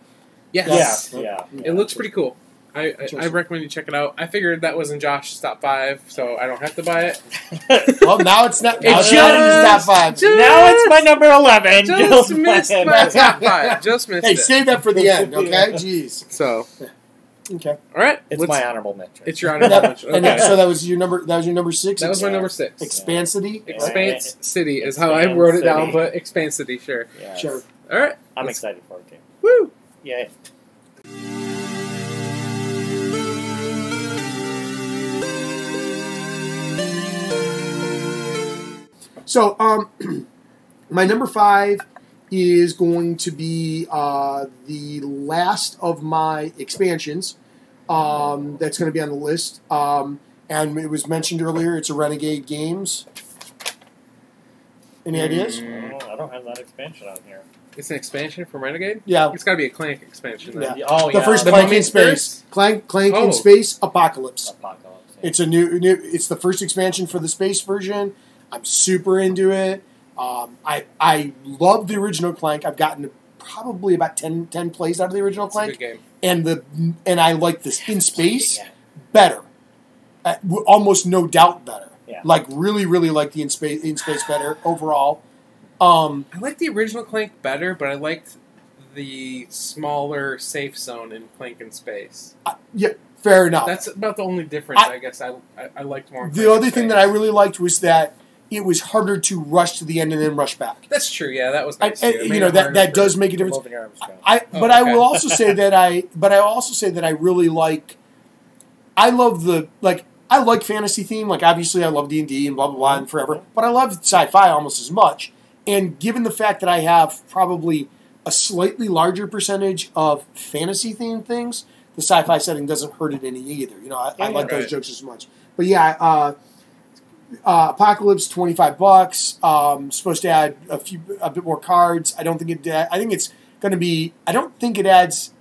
S2: Yes.
S1: Yeah.
S2: It looks pretty cool. I recommend you check it out. I figured that was in Josh's top 5, so I don't have to buy it.
S3: Well, now it's not. Now
S2: It's
S3: it's not in his top
S2: just-
S3: 5.
S1: Now it's my number 11.
S2: Just missed
S1: playing.
S2: my top 5. Just missed
S3: Hey,
S2: it.
S3: save that for the end, okay? Jeez.
S2: So,
S3: Okay.
S2: all right.
S1: It's
S2: let's-
S1: my honorable mention.
S2: It's your honorable
S3: That,
S2: mention.
S3: and
S2: Okay.
S3: so that was your number. That was your number 6.
S2: That was my number 6.
S3: Expansity.
S2: Expanse City is how I
S1: Expanse
S2: wrote it down,
S1: City.
S2: but Expanse City, sure.
S1: Yes.
S3: Sure.
S2: All right.
S1: I'm
S2: Let's-
S1: excited for it too.
S2: Woo!
S1: Yay.
S3: So, my number 5 is going to be the last of my expansions. That's going to be on the list. And it was mentioned earlier. It's a Renegade Games. Any ideas?
S1: Oh, I don't have that expansion on here.
S2: It's an expansion from Renegade?
S3: Yeah.
S2: It's got to be a Clank expansion then.
S3: Yeah.
S1: Oh,
S3: The
S1: yeah.
S3: first
S2: The
S3: Clank
S2: Mummy
S3: in Space.
S2: Spirits?
S3: Clank
S2: Oh.
S3: in Space Apocalypse.
S1: Apocalypse. Yeah.
S3: It's a new. It's the first expansion for the space version. I'm super into it. I love the original Clank. I've gotten probably about 10 plays out of the original
S2: It's a good
S3: Clank,
S2: game.
S3: and I like this in space
S1: Yeah.
S3: better. Almost no doubt better.
S1: Yeah.
S3: Like really like the in space better overall.
S2: I like the original Clank better, but I liked the smaller safe zone in Clank in Space.
S3: Yeah, fair enough.
S2: That's about the only difference I guess I liked more. in
S3: The
S2: Clank in
S3: other thing
S2: Space.
S3: that I really liked was that it was harder to rush to the end and then rush back.
S2: That's true. Yeah, that was nice.
S3: I-
S2: too. It
S3: you
S2: made
S3: know
S2: it
S3: that
S2: harder
S3: that
S2: for-
S3: does make a difference.
S1: Moving your arms around.
S3: I
S2: okay.
S3: will also say that I really like. I love the like. I like fantasy theme. Like obviously, I love D&D and blah blah blah and forever. But I love sci-fi almost as much. And given the fact that I have probably a slightly larger percentage of fantasy themed things, the sci-fi setting doesn't hurt it any either. You know, I like those
S2: Right.
S3: jokes as much. But yeah, Apocalypse, $25. Supposed to add a bit more cards. I don't think it. I think it's going to be. I don't think it adds.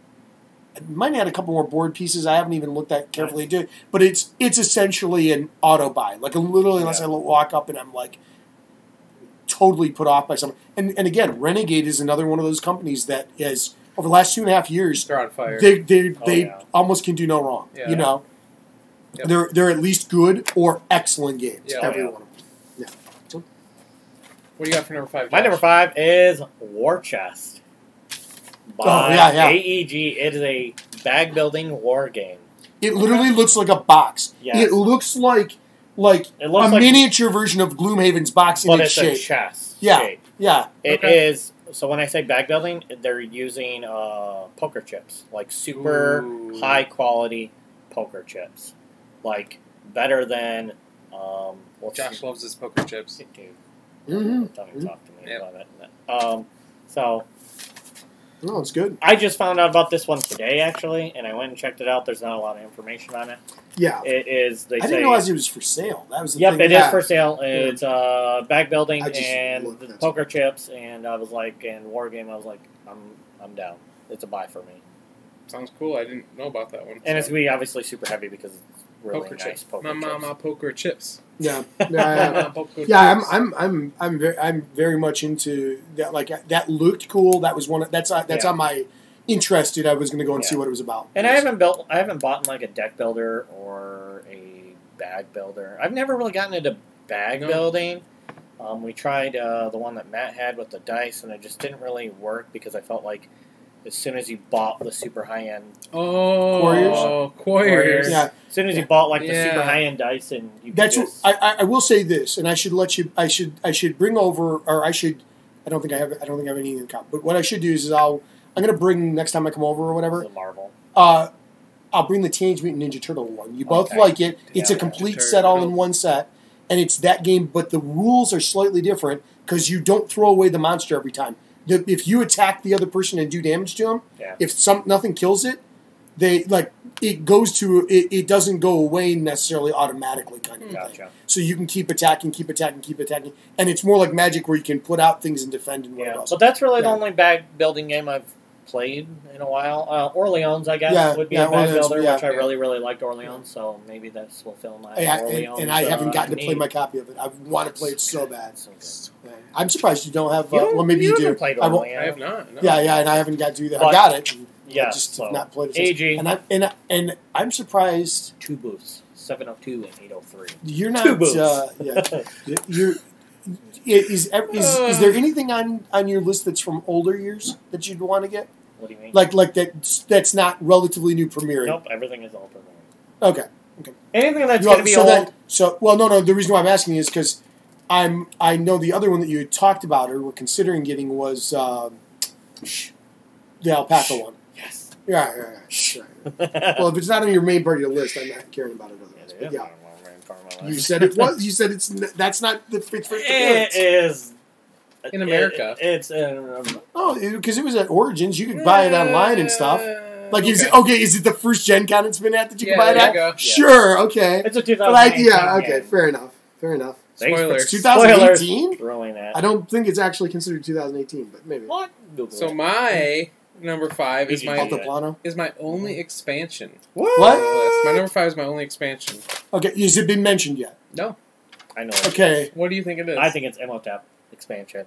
S3: It might add a couple more board pieces. I haven't even looked that carefully into it. But it's essentially an auto buy. Like literally, unless I walk up and I'm like totally put off by something. And again, Renegade is another one of those companies that is over the last 2.5 years.
S2: They're on fire.
S3: They
S1: yeah.
S3: almost can do no wrong.
S2: Yeah.
S3: You know,
S2: Yep.
S3: they're at least good or excellent games.
S2: Yeah.
S3: Every
S1: Oh, yeah.
S3: one of them. Yeah.
S2: What do you got for number 5?
S1: My number 5 is War Chest. By
S3: yeah.
S1: AEG. It is a bag building war game.
S3: It literally looks like a box.
S1: Yes.
S3: It looks like
S1: It looks
S3: a
S1: like,
S3: miniature version of Gloomhaven's box in
S1: but
S3: its
S1: it's a
S3: shape.
S1: chest
S3: Yeah.
S1: shape.
S3: Yeah.
S1: It is. So when I say bag building, they're using poker chips, like super
S2: Ooh.
S1: high quality poker chips, like better than.
S2: Josh loves his poker chips.
S1: Dude,
S3: Mhm.
S1: don't even talk to me
S2: Yep.
S1: about it. So
S3: No, it's good.
S1: I just found out about this one today, actually, and I went and checked it out. There's not a lot of information on it.
S3: Yeah.
S1: It is. They
S3: I
S1: say.
S3: didn't realize it was for sale. That was the
S1: Yep,
S3: thing.
S1: it is
S3: Yeah.
S1: for sale. It's bag building
S3: I just
S1: and
S3: looked, that's
S1: poker chips, and I was like, and war game. I was like, I'm down. It's a buy for me,
S2: Sounds cool. I didn't know about that one.
S1: and it's gonna be obviously super heavy because it's really
S2: poker
S1: nice
S2: chips.
S1: poker
S2: My
S1: chips.
S2: mama poker chips.
S3: Yeah.
S2: Mama poker
S3: Yeah,
S2: chips.
S3: I'm very much into that. Like that looked cool. That was one. That's
S1: Yeah.
S3: on my interested. I was going to go and see
S1: Yeah.
S3: what it was about.
S1: And I haven't bought like a deck builder or a bag builder. I've never really gotten into bag
S2: No.
S1: building. We tried the one that Matt had with the dice, and it just didn't really work because I felt like as soon as you bought the super high end.
S2: Quarriers.
S3: Yeah.
S1: As soon as you bought like the
S2: Yeah.
S1: super high end dice, and you could
S3: That's
S1: just,
S3: I will say this, and I should let you. I should bring over, or I should. I don't think I have anything in common. But what I should do is I'm going to bring next time I come over or whatever.
S1: the Marvel.
S3: I'll bring the Teenage Mutant Ninja Turtle one. You both
S1: Okay.
S3: like it. It's
S1: Yeah,
S3: a complete
S2: Turtles.
S3: set all in one set, and it's that game. But the rules are slightly different because you don't throw away the monster every time. If you attack the other person and do damage to them,
S1: Yeah.
S3: if nothing kills it, it goes to it doesn't go away necessarily automatically kind of thing.
S1: Gotcha.
S3: So you can keep attacking, and it's more like Magic where you can put out things and defend and
S1: Yeah,
S3: whatever else.
S1: but that's really the
S3: Yeah.
S1: only bag building game I've played in a while. Orleans, I guess,
S3: Yeah,
S1: would be
S3: yeah,
S1: a bag
S3: Orleans,
S1: builder,
S3: yeah.
S1: which I really, really liked Orleans, so maybe this will fill my Orleans.
S3: And I haven't gotten to play
S1: need.
S3: my copy of it. I want to play it so bad.
S1: So good.
S3: Yeah. I'm surprised you don't have.
S1: You don't-
S3: well, maybe you do.
S1: haven't played
S3: I won't-
S1: Orleans.
S2: I have not. No.
S3: Yeah, and I haven't got to do that. I
S1: But-
S3: got it.
S1: Yeah,
S3: I just
S1: so
S3: have not played it. Since.
S1: AG.
S3: And I'm surprised
S1: 2 booths, 702 and 803.
S3: you're not.
S1: 2 booths.
S3: You're. Is there anything on your list that's from older years that you'd want to get?
S1: What do you mean?
S3: Like that's not relatively new premiering.
S1: Nope, everything is all premium.
S3: Okay.
S1: Anything that's
S3: Well,
S1: going to be old.
S3: No. The reason why I'm asking is because I know the other one that you had talked about or were considering getting was the alpaca one.
S1: Yes.
S3: Yeah. Well, if it's not on your main part of your list, I'm not caring about it otherwise. But yeah, you said it was. You said that's not the fits for
S1: It is.
S2: In America.
S1: It's
S3: Oh, because it was at Origins. You could buy it online and stuff. Like, is it the first Gen Con it's been at that you can buy it
S2: there
S3: at?
S2: you go.
S3: Sure, okay.
S1: It's a
S3: But
S1: 2018
S3: okay,
S1: game.
S3: fair enough.
S2: Spoilers.
S3: 2018?
S1: Throwing that.
S3: I don't think it's actually considered 2018, but maybe.
S1: What?
S2: So my number 5 is my
S3: Altiplano?
S2: only expansion.
S3: What?
S2: My number 5 is my only expansion.
S3: Okay, has it been mentioned yet?
S2: No.
S1: I know.
S3: Okay.
S2: What do you think it is?
S1: I think it's Emotep expansion.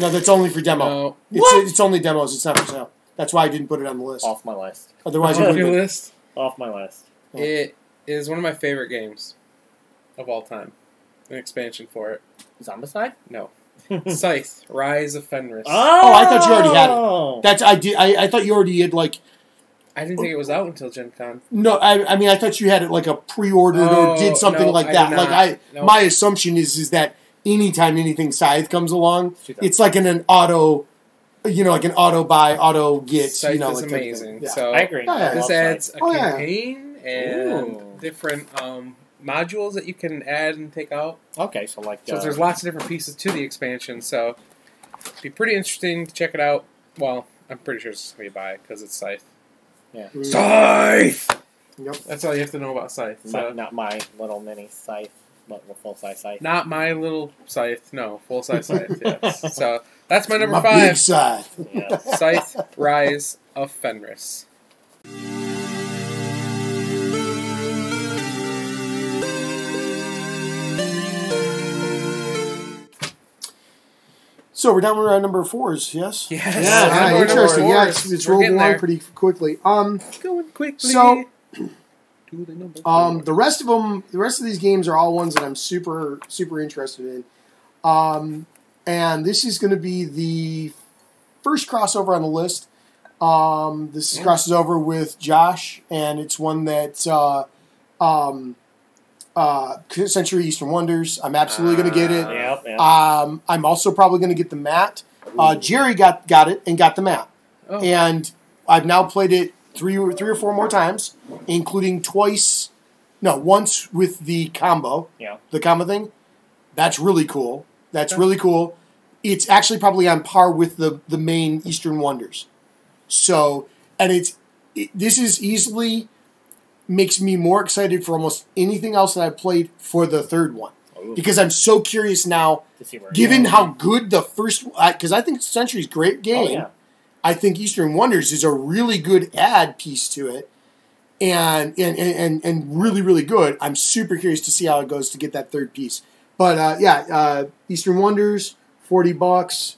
S3: No, that's only for demo.
S2: No.
S3: It's only demos. It's not for sale. That's why I didn't put it on the list.
S1: Off my list.
S3: Otherwise, it
S2: On
S3: would
S2: your
S3: be.
S2: list?
S1: Off my list.
S2: It is one of my favorite games of all time. An expansion for it.
S1: Zombicide?
S2: No. Scythe, Rise of Fenris.
S3: Oh, I thought you already had it. That's I did. I thought you already had like.
S2: I didn't think it was out until Gen Con.
S3: No, I mean I thought you had it like a pre-ordered or did something
S2: no,
S3: like
S2: I
S3: that.
S2: did
S3: Like
S2: not. No.
S3: my assumption is that anytime anything Scythe comes along,
S1: 2000.
S3: it's like an auto, like an auto buy, auto get.
S2: Scythe is
S3: like type of thing.
S2: amazing.
S3: Yeah.
S2: So
S1: I agree.
S3: Yeah, yeah.
S1: I
S2: this
S1: love
S2: adds
S1: Scythe.
S2: a
S3: Oh, yeah.
S2: campaign and different modules that you can add and take out.
S1: Okay, so like.
S2: So there's lots of different pieces to the expansion. So it'd be pretty interesting to check it out. Well, I'm pretty sure it's going to be a buy because it's Scythe.
S1: Yeah.
S2: Scythe!
S3: Yep.
S2: That's all you have to know about Scythe. So.
S1: Not my little mini scythe, but a full size scythe.
S2: Not my little Scythe. No, full size Scythe. Yes. So that's my number
S3: My
S2: 5.
S3: big Scythe.
S1: Yeah.
S2: Scythe, Rise of Fenris.
S3: So we're down to our number 4s, yes?
S2: Yes.
S3: Yeah,
S2: Number
S3: interesting.
S2: four.
S3: Yeah, it's
S2: We're
S3: rolled
S2: getting
S3: along
S2: there.
S3: pretty quickly.
S2: Going quickly.
S3: So,
S2: to the number 4.
S3: the rest of these games are all ones that I'm super interested in. And this is going to be the first crossover on the list. This crosses over with Josh, and it's one that Century Eastern Wonders. I'm absolutely going to get it.
S1: Yep.
S3: I'm also probably going to get the mat. Jerry got it and got the mat.
S2: Oh.
S3: And I've now played it three or four more times, including once with the combo.
S1: Yeah.
S3: The combo thing. That's really cool. Really cool. It's actually probably on par with the main Eastern Wonders. So, and this is easily makes me more excited for almost anything else that I've played for the third one.
S1: Ooh.
S3: Because I'm so curious now,
S1: To see where
S3: given
S1: it goes.
S3: how good the first, because I think Century's a great game.
S1: Oh, yeah.
S3: I think Eastern Wonders is a really good add piece to it, and really, really good. I'm super curious to see how it goes to get that third piece. But Eastern Wonders, $40.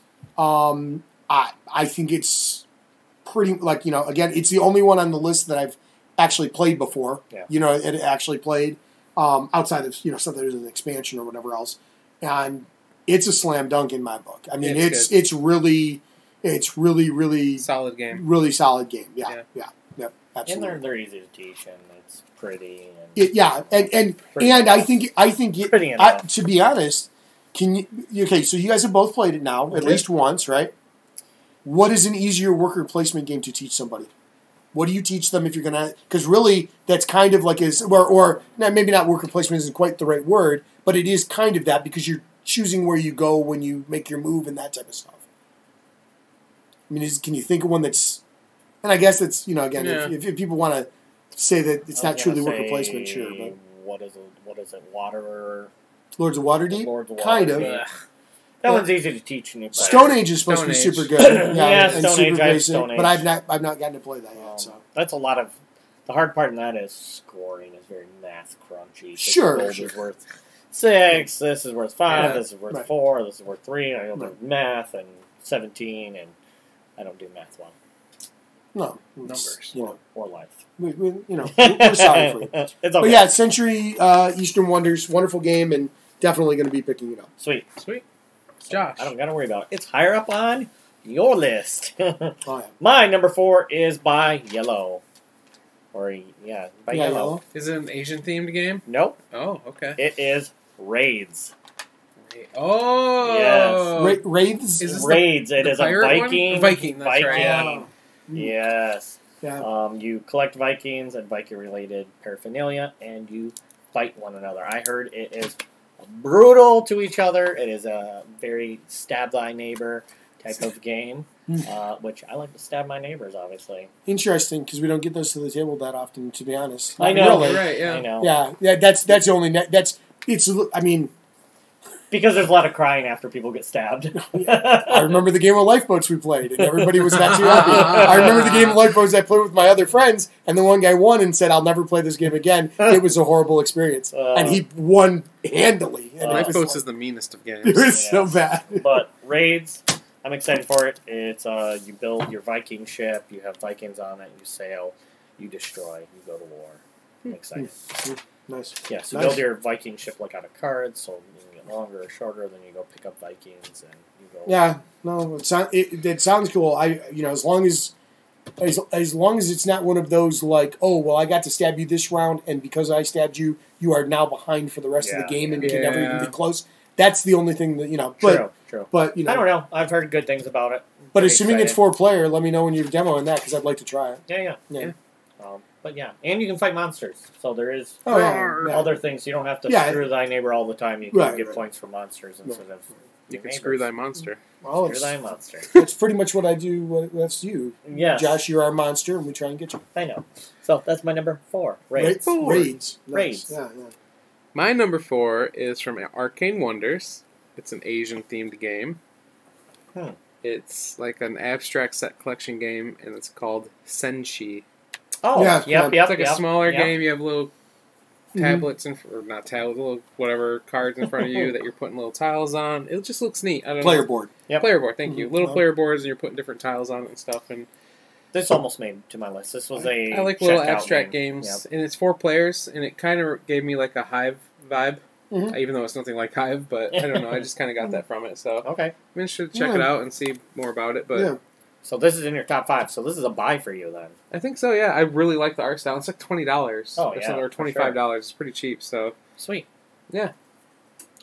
S3: I think it's pretty again, it's the only one on the list that I've actually played before.
S1: Yeah.
S3: It actually played outside of something as an expansion or whatever else, and it's a slam dunk in my book. I mean, it's really. It's really, really
S2: Solid game.
S3: really solid game. Yeah. Yep. Absolutely.
S1: And they're easy to teach, and it's pretty. And
S3: And I think
S1: pretty enough.
S3: to be honest, can you? Okay, so you guys have both played it now at least once, right? What is an easier worker placement game to teach somebody? What do you teach them if you're gonna? Because really, that's kind of like or maybe not worker placement isn't quite the right word, but it is kind of that because you're choosing where you go when you make your move and that type of stuff. I mean, can you think of one that's? And I guess that's again, if people want to say that it's not truly worker placement, sure. But
S1: what is it? Water.
S3: Lords of Waterdeep,
S1: Lords of
S3: kind of.
S1: Waterdeep. That one's easy to teach new players.
S3: Stone Age is supposed to be super good.
S1: Yeah,
S3: and
S1: Stone
S3: super
S1: Age, I have
S3: basic,
S1: Stone Age.
S3: but I've not gotten to play that yet. So
S1: that's a lot of. The hard part in that is scoring is very math crunchy.
S3: Sure.
S1: Gold is worth 6. This is worth 5.
S3: Yeah,
S1: this is worth 4. This is worth 3. I don't do math and 17, and I don't do math well.
S3: No
S2: numbers,
S1: or life.
S3: We're sorry for you.
S1: It's okay.
S3: But yeah, Century Eastern Wonders, wonderful game, and definitely going to be picking it up.
S1: Sweet.
S2: Josh.
S1: I don't got to worry about it. It's higher up on your list.
S3: Oh, yeah.
S1: My number 4 is by Yellow. By Yellow.
S2: Is it an Asian themed game?
S1: Nope.
S2: Oh, okay.
S1: It is Raids.
S2: Oh,
S1: Yes.
S3: Raids.
S2: Is this
S1: Raids. It
S2: the
S1: is a
S2: pirate one?
S1: Viking.
S2: Viking, that's right.
S3: Yeah.
S1: Yes.
S3: Yeah.
S1: You collect Vikings and Viking-related paraphernalia, and you fight one another. I heard it is brutal to each other. It is a very stab thy neighbor type of game, which I like to stab my neighbors, obviously.
S3: Interesting, because we don't get those to the table that often, to be honest.
S1: I know.
S3: Really.
S2: You're right, yeah.
S1: I know.
S3: Yeah. That's the only. I mean.
S1: Because there's a lot of crying after people get stabbed.
S3: I remember the game of Lifeboats we played, and everybody was not too happy. I remember the game of Lifeboats I played with my other friends, and the one guy won and said, "I'll never play this game again." It was a horrible experience, and he won handily.
S2: Lifeboats is the meanest of games.
S3: It was so bad.
S1: But Raids, I'm excited for it. It's you build your Viking ship, you have Vikings on it, you sail, you destroy, you go to war. I'm excited.
S3: Nice.
S1: Yeah, so you build your Viking ship like out of cards, so you can get longer or shorter, then you go pick up Vikings and you go.
S3: Yeah, no, it sounds cool. As long as it's not one of those like, oh well, I got to stab you this round, and because I stabbed you, you are now behind for the rest of the game, and you can never even be close. That's the only thing that
S1: True.
S3: But
S1: I don't know. I've heard good things about it.
S3: But
S1: Pretty
S3: assuming it's
S1: excited.
S3: 4-player, let me know when you're demoing that because I'd like to try it.
S1: Yeah. But yeah, and you can fight monsters. So there is
S3: Yeah.
S1: other things. You don't have to screw thy neighbor all the time. You can get points for monsters instead of
S2: You can screw thy monster.
S3: Well,
S1: screw thy monster.
S3: That's pretty much what I do. That's you.
S1: Yes.
S3: Josh, you're our monster, and we try and get you.
S1: I know. So that's my number 4. Raids.
S3: Raids. Nice.
S1: Raids.
S3: Yeah.
S2: My number 4 is from Arcane Wonders. It's an Asian-themed game. It's like an abstract set collection game, and it's called Senshi.
S1: Oh,
S3: Yeah,
S1: yep.
S2: It's like a smaller game. You have little tablets or not tablets, little whatever cards in front of you that you're putting little tiles on. It just looks neat. I don't
S3: Player
S2: know.
S3: board.
S1: Yep.
S2: Player board. Thank you. Little player boards, and you're putting different tiles on it and stuff. And
S1: This almost made to my list. This was a
S2: I like little
S1: checkout
S2: abstract
S1: game.
S2: games, and it's 4 players, and it kind of gave me like a Hive vibe.
S3: Mhm.
S2: Even though it's nothing like Hive, but I don't know. I just kind of got that from it. So
S1: Okay.
S2: I'm interested to check it out and see more about it. But
S1: So this is in your top 5. So this is a buy for you then.
S2: I think so. Yeah, I really like the art style. It's like $20
S1: Oh,
S2: or
S1: yeah,
S2: something, or
S1: for
S2: $25. It's pretty cheap. So
S1: Sweet.
S2: Yeah.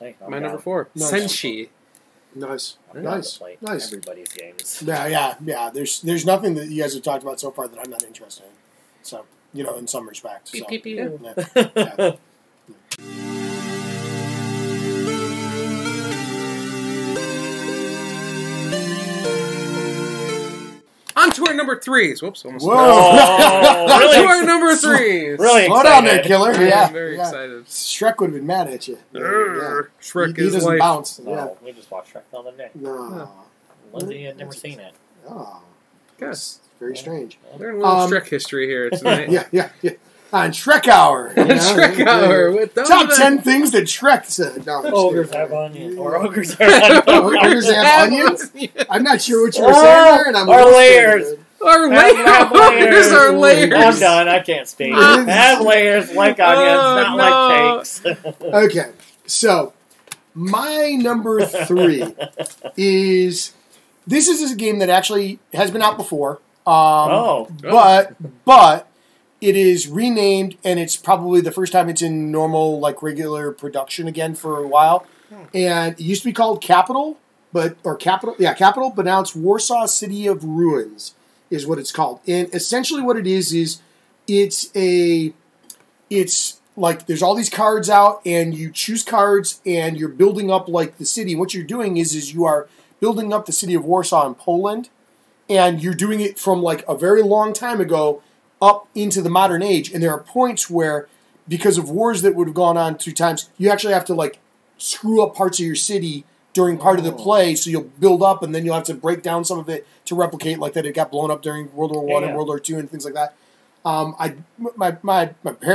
S1: Hey, I'm
S2: my
S1: down.
S2: number 4,
S3: Nice.
S2: Senshi.
S3: Nice.
S1: I'm down to
S3: Nice.
S1: play
S3: Nice.
S1: everybody's games.
S3: Yeah. There's nothing that you guys have talked about so far that I'm not interested in. So, in some respects. So,
S1: Pew, pew, pew.
S3: yeah.
S2: On to our number 3s. Whoops, almost.
S3: Whoa.
S1: Oh, really?
S2: To our number 3s.
S1: Really
S3: Slow down there,
S1: excited.
S3: killer.
S2: I'm very excited.
S3: Shrek would have been mad at you.
S2: Shrek
S3: He
S2: is
S3: doesn't
S2: life.
S3: bounce.
S1: No, we just watched Shrek the other day.
S3: No.
S1: Lindsay had never seen it.
S3: Oh.
S2: Good.
S3: That's very strange.
S2: Learn a little Shrek history here tonight.
S3: Yeah. On Shrek Hour.
S2: Shrek Hour with
S3: Top 10 things that Shrek said. No, I'm just
S1: Ogres
S3: kidding.
S1: have onions. Or ogres have onions.
S3: Ogres have onions? I'm not sure what you were saying there. And I'm
S1: Or
S3: a little
S1: layers.
S3: scared.
S2: Our
S1: Have
S2: layers are layers.
S1: I'm done. I can't speak. Have layers like onions, not like cakes.
S3: Okay, so my number 3 is This is a game that actually has been out before.
S1: Oh.
S3: But it is renamed, and it's probably the first time it's in normal, like regular production again for a while. And it used to be called Capital, but now it's Warsaw City of Ruins is what it's called. And essentially what it is it's like there's all these cards out, and you choose cards, and you're building up like the city. What you're doing is you are building up the city of Warsaw in Poland, and you're doing it from like a very long time ago up into the modern age. And there are points where, because of wars that would have gone on through times, you actually have to like screw up parts of your city during part of the play, so you'll build up, and then you'll have to break down some of it to replicate like that it got blown up during World War One and World War II and things like that.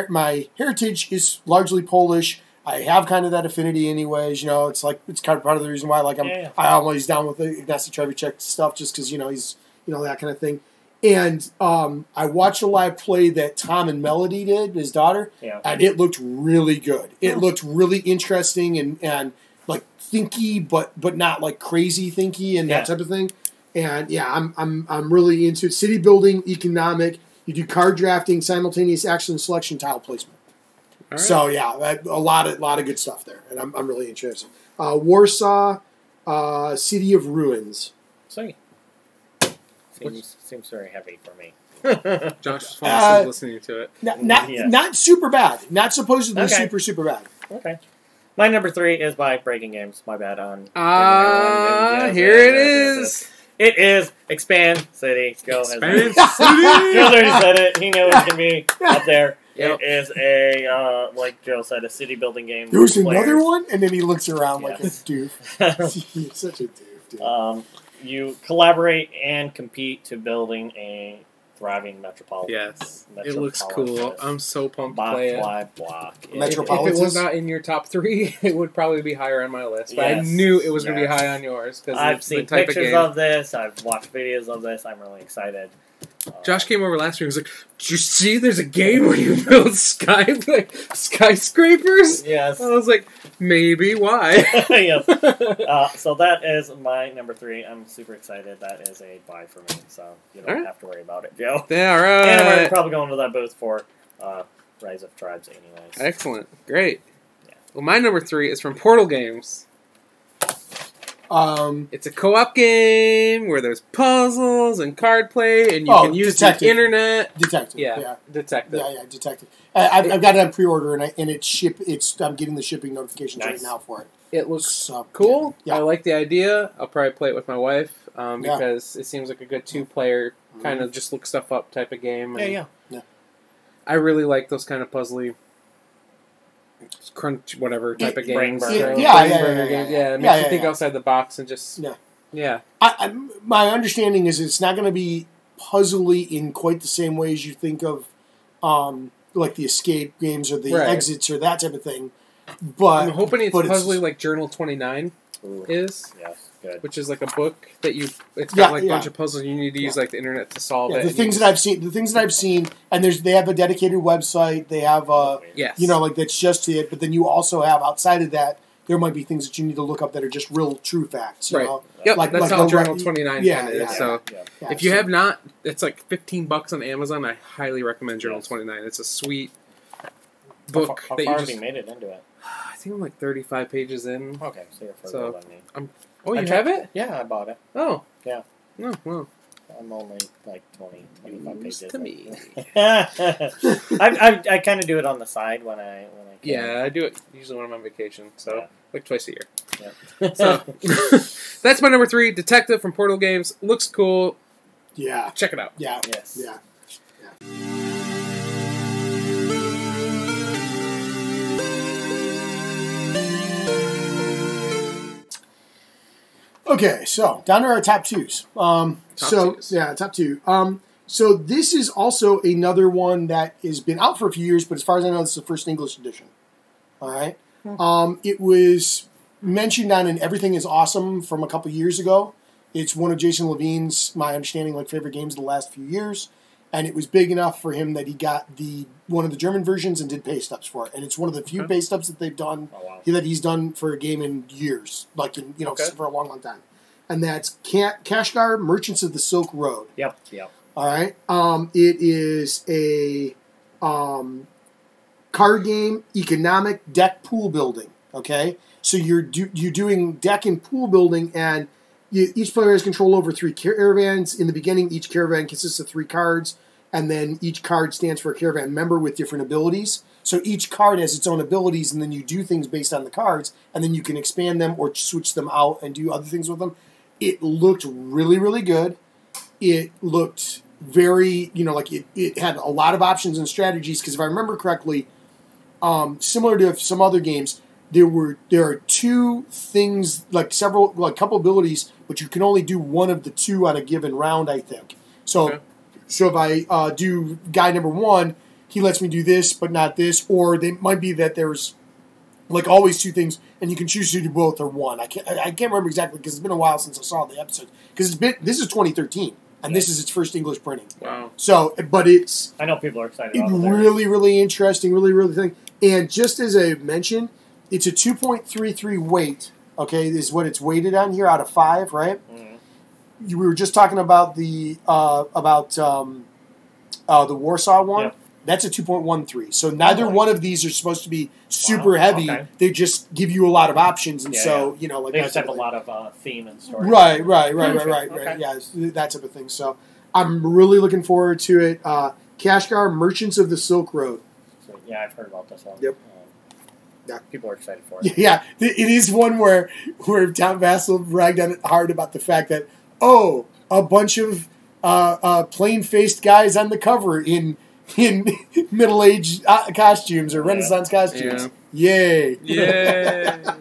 S3: My heritage is largely Polish. I have kind of that affinity, anyways. You know, it's like it's kind of part of the reason why I'm always down with the Ignacy Trzewiczek stuff, just because he's that kind of thing. And I watched a live play that Tom and Melody did, his daughter, and it looked really good. It looked really interesting and like thinky, but not like crazy thinky and that type of thing. And I'm really into city building, economic. You do card drafting, simultaneous action selection, tile placement. Right. So a lot of good stuff there, and I'm really interested. Warsaw, City of Ruins.
S1: Sweet. Seems very heavy for me.
S2: Josh was falling asleep listening to it.
S3: Not super bad. Not supposedly super bad.
S1: Okay. My number 3 is by Breaking Games. My bad on.
S2: Here it is.
S1: It is Expand City.
S2: Expand City.
S1: Joe already said it. He knew it was going to be up there.
S2: Yep.
S1: It is a, like Joe said, a city building game.
S3: There's another one, and then he looks around like a doof. He's such a doof, dude.
S1: You collaborate and compete to building a thriving metropolitan.
S2: Yes, it looks cool. I'm so pumped to play it. If it was not in your top 3, it would probably be higher on my list. But I knew it was going to be high on yours because
S1: I've seen pictures of this. I've watched videos of this. I'm really excited.
S2: Josh came over last week and was like, "Did you see there's a game where you build skyscrapers?"
S1: Yes.
S2: I was like, maybe, why?
S1: Yes. So that is my number 3. I'm super excited. That is a buy for me, so you don't have to worry about it, Joe.
S2: Yeah, all right.
S1: And we're probably going to that booth for Rise of Tribes anyways.
S2: Excellent. Great. Yeah. Well, my number 3 is from Portal Games. It's a co-op game where there's puzzles and card play, and you can use the internet.
S3: Detective.
S2: Detective.
S3: Yeah, Detective. I've got it on pre-order, and I'm getting the shipping notifications right now for it.
S2: It looks cool. Yeah. I like the idea. I'll probably play it with my wife because it seems like a good 2-player kind of just look stuff up type of game.
S3: Yeah.
S2: I really like those kind of puzzly crunch whatever type of games.
S3: Yeah.
S2: It makes you think outside the box and just
S3: my understanding is it's not going to be puzzly in quite the same way as you think of like the escape games or the exits or that type of thing. But
S2: I'm hoping it's puzzly like Journal 29 is.
S1: Yes. Good.
S2: Which is like a book that it's got like a bunch of puzzles you need to use like the internet to solve it.
S3: The things that I've seen, and they have a dedicated website. They have like that's just it. But then you also have outside of that, there might be things that you need to look up that are just real true facts. You know?
S2: Yep. That's how Journal 29 kind of is. So if you have not, it's like $15 on Amazon. I highly recommend Journal 29. It's a sweet book.
S1: How far have you made it into it?
S2: I think I'm like 35 pages in.
S1: Okay, so you're further than me.
S2: Oh, you have it?
S1: Yeah, I bought it.
S2: Oh.
S1: Yeah.
S2: Oh, well.
S1: I'm only like 25 pages
S2: to me.
S1: I kind of do it on the side when I can.
S2: Yeah, I do it usually when I'm on vacation, so like twice a year.
S1: Yeah.
S2: So that's my number 3, Detective from Portal Games. Looks cool.
S3: Yeah.
S2: Check it out.
S3: Yeah.
S1: Yes.
S3: Yeah. Okay, so down to our top 2s. Top 2. So this is also another one that has been out for a few years, but as far as I know, this is the first English edition. All right. It was mentioned on an Everything is Awesome from a couple years ago. It's one of Jason Levine's, my understanding, like favorite games of the last few years. And it was big enough for him that he got one of the German versions and did pay stubs for it. And it's one of the few pay stubs that they've done that he's done for a game in years, for a long, long time. and that's Kashgar Merchants of the Silk Road.
S1: Yep.
S3: All right. It is a card game, economic deck pool building. Okay, so you're doing deck and pool building, and each player has control over 3 caravans. In the beginning, each caravan consists of 3 cards, and then each card stands for a caravan member with different abilities. So each card has its own abilities, and then you do things based on the cards, and then you can expand them or switch them out and do other things with them. It looked really, really good. It looked very, like it had a lot of options and strategies, because if I remember correctly, similar to some other games, there are 2 things, a couple abilities, but you can only do one of the 2 on a given round, I think. So if I do guy number 1, he lets me do this, but not this, or they might be that there's always 2 things, and you can choose to do both or one. I can't remember exactly, because it's been a while since I saw the episode. Because this is 2013, and this is its first English printing.
S2: Wow.
S3: So, but it's
S1: I know people are excited about it.
S3: Really, really interesting, really, really thing. And just as I mentioned, it's a 2.33 weight. Okay, is what it's weighted on here out of 5, right? Mm-hmm. We were just talking about the Warsaw one. Yep. That's a 2.13. So neither one of these are supposed to be super heavy. Okay. They just give you a lot of options, and they just have
S1: a lot of theme and story.
S3: Right. Yeah, that type of thing. So I'm really looking forward to it. Kashgar Merchants of the Silk Road.
S1: So, yeah, I've heard about this one.
S3: Yep.
S1: Yeah, people are excited for it.
S3: Yeah, it is one where Tom Vassell bragged on it hard about the fact that a bunch of plain-faced guys on the cover in middle-aged costumes or Renaissance costumes.
S2: Yeah. Yay! All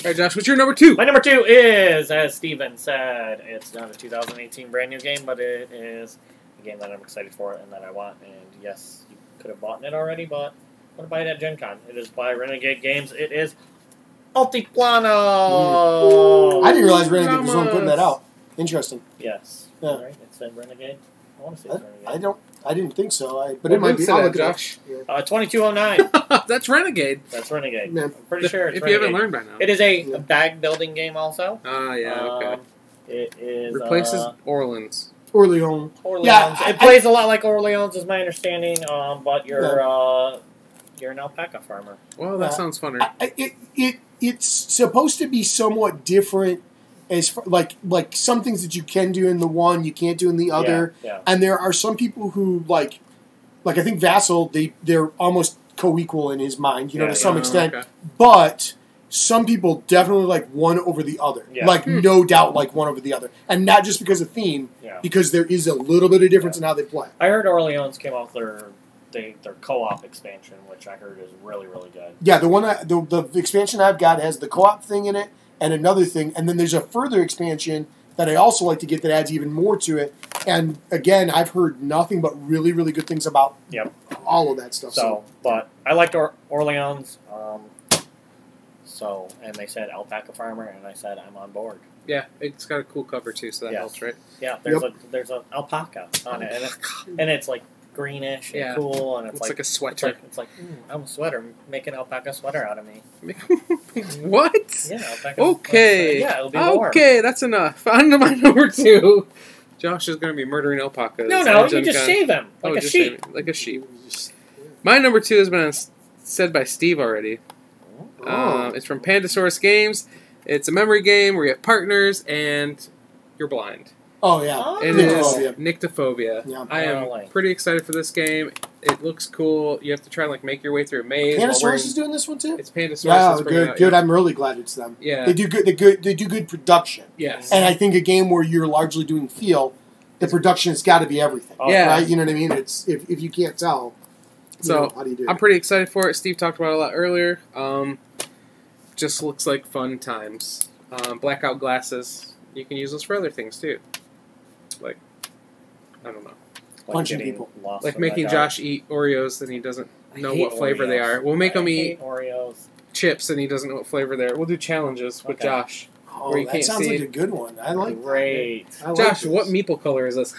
S2: right, Josh, what's your number 2?
S1: My number 2 is, as Steven said, it's not a 2018 brand new game, but it is a game that I'm excited for and that I want. And yes, you could have bought it already, but I'm going to buy it at Gen Con. It is by Renegade Games. It is Altiplano!
S3: I didn't realize Renegade was the one putting that out. Interesting.
S1: Yes.
S3: Yeah.
S1: Right? It said Renegade. I want to say it's Renegade.
S3: I didn't think so. But it might be. I'll look it up.
S1: 2209.
S2: That's Renegade.
S1: That's Renegade. Yeah. I'm pretty sure it's
S2: if
S1: Renegade.
S2: You haven't learned by now.
S1: It is a bag building game also.
S2: Okay.
S1: It is
S2: replaces Orleans.
S3: Orleans.
S1: Yeah, it plays a lot like Orleans, is my understanding. But you're an alpaca farmer.
S2: Well, that sounds funner.
S3: It's supposed to be somewhat different, as far, like some things that you can do in the one you can't do in the other.
S1: Yeah.
S3: And there are some people who like I think Vassal, they're almost co-equal in his mind, to some extent. Okay. But some people definitely like one over the other. Yeah. No doubt like one over the other. And not just because of theme, because there is a little bit of difference in how they play.
S1: I heard Orleans came out their co-op expansion, which I heard is really, really good.
S3: Yeah, the expansion I've got has the co-op thing in it and another thing, and then there's a further expansion that I also like to get that adds even more to it. And again, I've heard nothing but really, really good things about all of that stuff.
S1: So, but I liked Orleans. And they said alpaca farmer, and I said I'm on board.
S2: Yeah, it's got a cool cover too, so that helps, right?
S1: Yeah, there's an alpaca on it, and it's like greenish and cool, and it's
S2: like a sweater.
S1: It's like I'm a sweater. Make an alpaca sweater out of me.
S2: What?
S1: Yeah, alpaca.
S2: Okay.
S1: Yeah, it'll be warm.
S2: Okay, that's enough. On to my number 2. Josh is going to be murdering alpacas.
S1: No, you just shave them like a sheep.
S2: Like a sheep. My number 2 has been said by Steve already. It's from Pandasaurus Games. It's a memory game where you have partners and you're blind.
S3: Oh, yeah.
S2: It is Nyctophobia.
S3: Yeah.
S2: I am pretty excited for this game. It looks cool. You have to try and make your way through a maze.
S3: Pandasaurus is doing this one too?
S2: It's Pandasaurus.
S3: Yeah, good. I'm really glad it's them.
S2: Yeah.
S3: They do good production.
S2: Yes.
S3: And I think a game where you're largely doing feel, the production has got to be everything.
S2: Yeah.
S3: Right? You know what I mean? It's if you can't tell, how do you do it?
S2: I'm pretty excited for it. Steve talked about it a lot earlier. Just looks like fun times. Blackout glasses. You can use those for other things too. I don't know.
S3: Punching people.
S2: Like making Josh eat Oreos and he doesn't know what flavor they are. We'll make him eat
S1: Oreos
S2: chips and he doesn't know what flavor they are. We'll do challenges with Josh.
S3: Oh, that sounds like a good one. I like
S1: Great.
S2: Josh, what meeple color is this?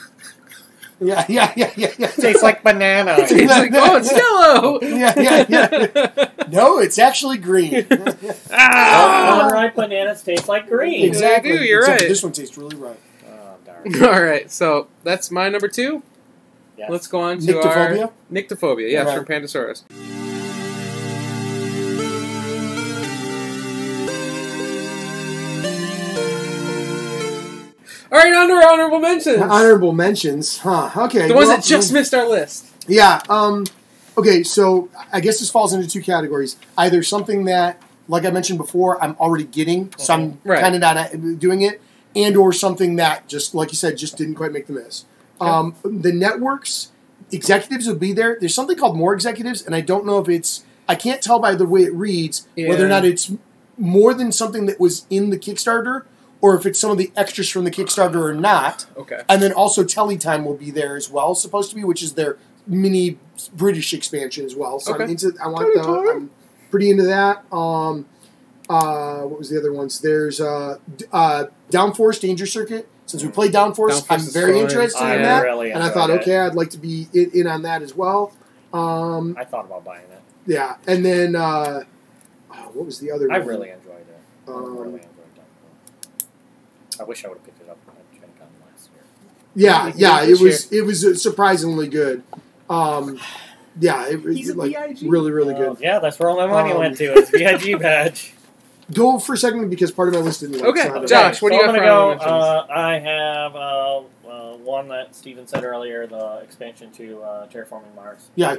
S3: Yeah.
S1: Tastes like banana.
S2: It's it's yellow.
S3: Yeah. No, it's actually green.
S1: Unripe bananas taste like green.
S3: Exactly.
S2: They do, you're
S3: Except
S2: right.
S3: This one tastes really right.
S1: Oh, darn.
S2: All right, so that's my number 2.
S1: Yes.
S2: Let's go on to
S3: Nyctophobia?
S2: our Nyctophobia. Yes,
S3: Right.
S2: from Pandasaurus. All right, on to our honorable mentions.
S3: Honorable mentions, huh? Okay.
S2: The ones that just missed our list.
S3: Yeah. Okay, so I guess this falls into 2 categories. Either something that, like I mentioned before, I'm already getting, so I'm
S2: Right.
S3: kind of not doing it, and or something that, just like you said, just didn't quite make the miss.
S2: Okay.
S3: The networks, executives will be there. There's something called more executives, and I don't know if it's, I can't tell by the way it reads whether or not it's more than something that was in the Kickstarter, or if it's some of the extras from the Kickstarter or not.
S2: Okay.
S3: And then also Teletime will be there as well, supposed to be, which is their mini British expansion as well. So
S2: Okay.
S3: I want the. I'm pretty into that. What was the other ones? There's Downforce Danger Circuit. Since we played Downforce,
S2: Downforce
S3: I'm
S2: is
S3: very
S2: fun.
S3: interested
S1: I
S3: in that.
S1: really
S3: And I
S1: enjoyed
S3: thought,
S1: it.
S3: okay, I'd like to be in on that as well.
S1: I thought about buying it.
S3: Yeah, and then what was the other
S1: I
S3: one?
S1: really enjoyed it. I
S3: Um,
S1: really enjoyed it. I wish I would have picked it up when I Gen Con last year.
S3: Yeah,
S2: This
S3: it was surprisingly good. Yeah, it was
S2: He's a
S3: like
S2: BIG.
S3: really good.
S1: Yeah, that's where all my money
S3: Um,
S1: went to. Is VIG badge.
S3: Go for a second because part of my list didn't work.
S2: Okay,
S3: so I don't-
S2: Josh, what do you
S1: I'm
S2: got for
S1: gonna
S2: honorable
S1: go.
S2: mentions?
S1: I have one that Steven said earlier, the expansion to Terraforming Mars,
S3: Yeah.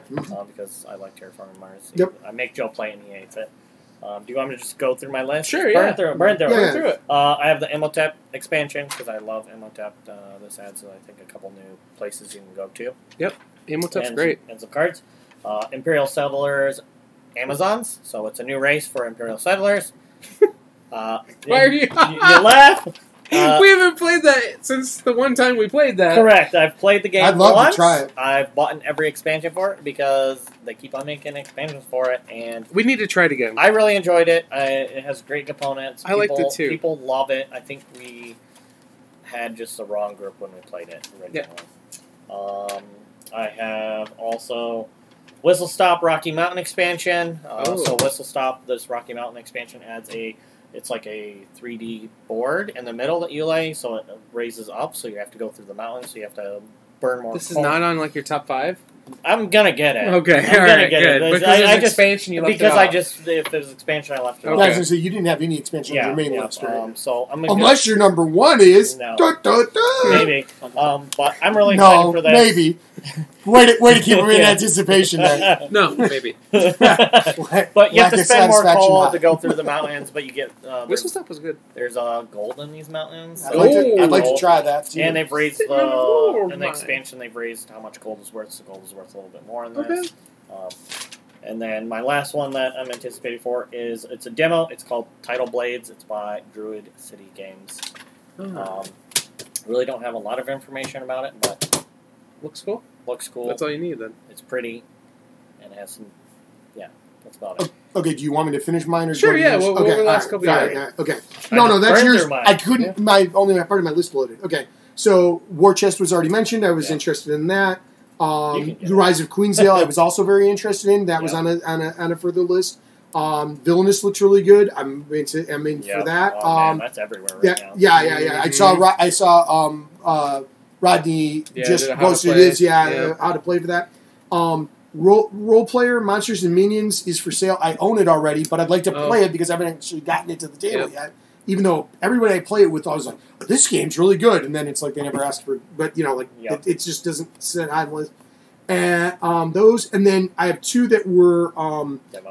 S1: because I like Terraforming Mars.
S3: Yep.
S1: I make Joe play it and he hates it. Do you want me to just go through my list?
S2: Sure,
S1: Just
S2: yeah.
S1: Burn through it. Burn through it.
S3: Yeah.
S2: Go through it.
S1: I have the Imhotep expansion because I love Imhotep. This adds, I think, a couple new places you can go to.
S2: Imhotep's
S1: and
S2: great.
S1: And some cards. Imperial Settlers, Amazons. So it's a new race for Imperial Settlers.
S2: Why are you?
S1: you laugh?
S2: We haven't played that since the one time we played that.
S1: Correct. I've played the game
S3: I'd love to
S1: once.
S3: try it.
S1: I've bought every expansion for it because they keep on making expansions for it, and
S2: We need to try it again.
S1: I really enjoyed it. It has great components.
S2: I liked it too.
S1: People love it. I think we had just the wrong group when we played it originally. I have also Whistle Stop Rocky Mountain expansion. So Whistle Stop, this Rocky Mountain expansion adds it's like a 3D board in the middle that you lay, so it raises up, so you have to go through the mountains, so you have to burn more
S2: This is
S1: coal.
S2: not on like your top 5.
S1: I'm gonna get it.
S2: Okay,
S1: I'm
S2: all
S1: gonna
S2: right,
S1: get
S2: good.
S1: it.
S2: Because
S1: I
S2: there's
S1: just
S2: expansion, you left
S1: because
S2: it
S1: I
S2: off.
S1: just if there's expansion, I left it.
S2: Okay.
S3: I was going to say you didn't have any expansion on
S1: Yeah,
S3: your main
S1: yeah.
S3: list, right?
S1: So I'm gonna
S3: Unless your number 1 is
S1: No.
S3: da.
S1: maybe. But I'm really excited
S3: No,
S1: for that.
S3: maybe. Way to keep them in anticipation there.
S2: No, maybe.
S1: But you have
S3: Lack
S1: to
S3: of
S1: spend more
S3: satisfaction
S1: coal
S3: high.
S1: to go through the mountains, but you get
S2: Whistle Stop was good.
S1: there's gold in these mountains.
S3: I'd like to
S1: Gold.
S3: try that too.
S1: And they've raised
S2: Oh,
S1: in the
S2: my.
S1: expansion. They've raised how much gold is worth. So gold is worth a little bit more in
S2: Okay.
S1: this. And then my last one that I'm anticipating for is it's a demo. It's called Tidal Blades. It's by Druid City Games.
S2: Oh,
S1: Really don't have a lot of information about it, but
S2: looks cool.
S1: looks cool.
S2: That's all you need then.
S1: It's pretty, and it has some. Yeah, that's about it.
S3: Okay, do you want me to finish mine or
S2: Sure,
S3: go to
S2: yeah,
S3: yours?
S2: what were
S3: Okay,
S2: the last
S3: all
S2: couple
S3: all
S2: you
S3: right, okay.
S1: I
S3: No,
S1: just
S3: that's
S1: burned
S3: yours.
S1: through mine.
S3: I couldn't. Only part of my list loaded. Okay, so War Chest was already mentioned. I was
S1: Yeah.
S3: interested in that.
S1: You can get
S3: The
S1: it.
S3: Rise of Queensdale, I was also very interested in. That was
S1: Yeah.
S3: on a further list. Villainous looks really good. I'm in for that.
S1: Oh, man, that's everywhere right now.
S3: Yeah. I saw Rodney
S2: Yeah,
S3: just
S2: did a how to
S3: posted
S2: play.
S3: his how to play for that. Role player Monsters and Minions is for sale. I own it already, but I'd like to play it because I haven't actually gotten it to the table yet. Even though everybody I play it with, I was like, "This game's really good," and then it's like they never asked for. But it just doesn't sit high on the list. And those, and then I have 2 that were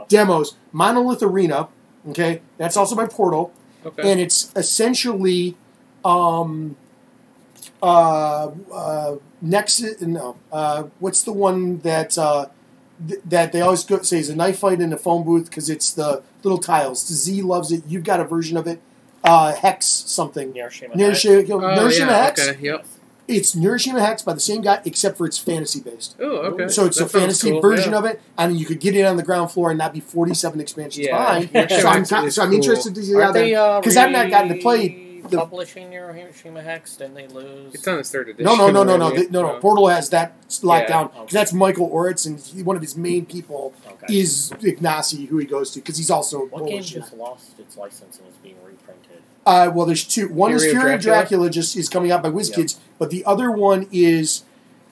S3: demos. Monolith Arena, okay, that's also by Portal,
S2: Okay.
S3: and it's essentially Nexus. No, what's the one that that they always say is a knife fight in a phone booth because it's the little tiles. Z loves it. You've got a version of it. Hex something. Nourishima Hex.
S2: Okay, yep.
S3: It's Nourishima Hex by the same guy, except for it's fantasy based.
S2: Oh, okay.
S3: So it's
S2: That
S3: a
S2: sounds
S3: fantasy
S2: cool,
S3: version
S2: yeah.
S3: of it, and you could get it on the ground floor and not be 47 expansions
S2: Yeah.
S3: behind. So I'm
S2: It's
S3: interested to see how
S1: Aren't
S3: that
S1: they,
S3: because I've not gotten to play
S1: publishing your Hiroshima Hex? Didn't they lose?
S2: It's on his third edition.
S3: No. Portal has that locked down because
S1: Okay.
S3: that's Michael Oritz, and one of his main people is Ignacy, who he goes to because he's also
S1: What game
S3: Polish.
S1: just lost its license and is being reprinted?
S3: Well, there's two. One is
S2: Fury of
S3: Fury of
S2: Dracula?
S3: Dracula, just is coming out by WizKids, but the other one is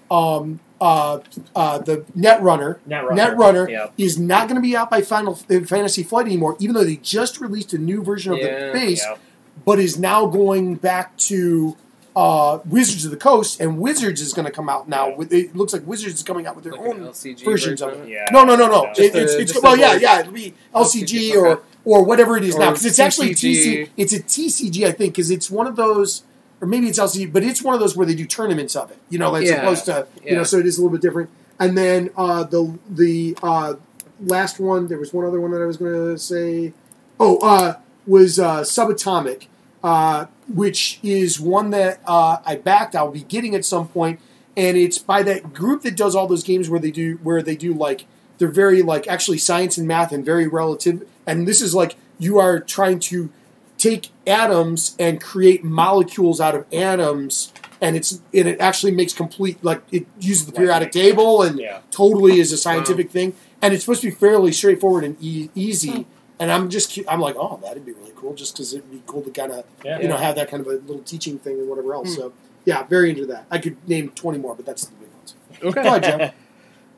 S3: the Netrunner. Netrunner
S1: Yep.
S3: is not going to be out by Final Fantasy Flight anymore, even though they just released a new version of the base,
S1: Yep.
S3: but is now going back to Wizards of the Coast, and Wizards is going to come out now. It looks like Wizards is coming out with their
S2: Like an
S3: own
S2: LCG
S3: versions of
S2: version
S3: it.
S1: Yeah.
S3: No.
S2: Just
S3: It's
S2: the
S3: well,
S2: board.
S3: it'll be LCG
S2: Okay.
S3: or whatever it is now,
S2: Or
S3: because it's actually
S2: TCG.
S3: It's a TCG, I think, because it's one of those, or maybe it's LCG, but it's one of those where they do tournaments of it. Like
S2: Yeah.
S3: supposed to,
S2: Yeah.
S3: so it is a little bit different. And then the last one, there was one other one that I was going to say. Was Subatomic, which is one that I backed. I'll be getting at some point, and it's by that group that does all those games where they do like they're very like actually science and math and very relative. And this is like you are trying to take atoms and create molecules out of atoms, and it actually makes complete, like it uses the periodic table and totally is a scientific thing, and it's supposed to be fairly straightforward and easy. And I'm like, oh, that'd be really cool, just because it'd be cool to kind of have that kind of a little teaching thing and whatever else. So yeah, very into that. I could name 20 more, but that's the big ones.
S2: Okay.
S3: Go ahead, Jeff.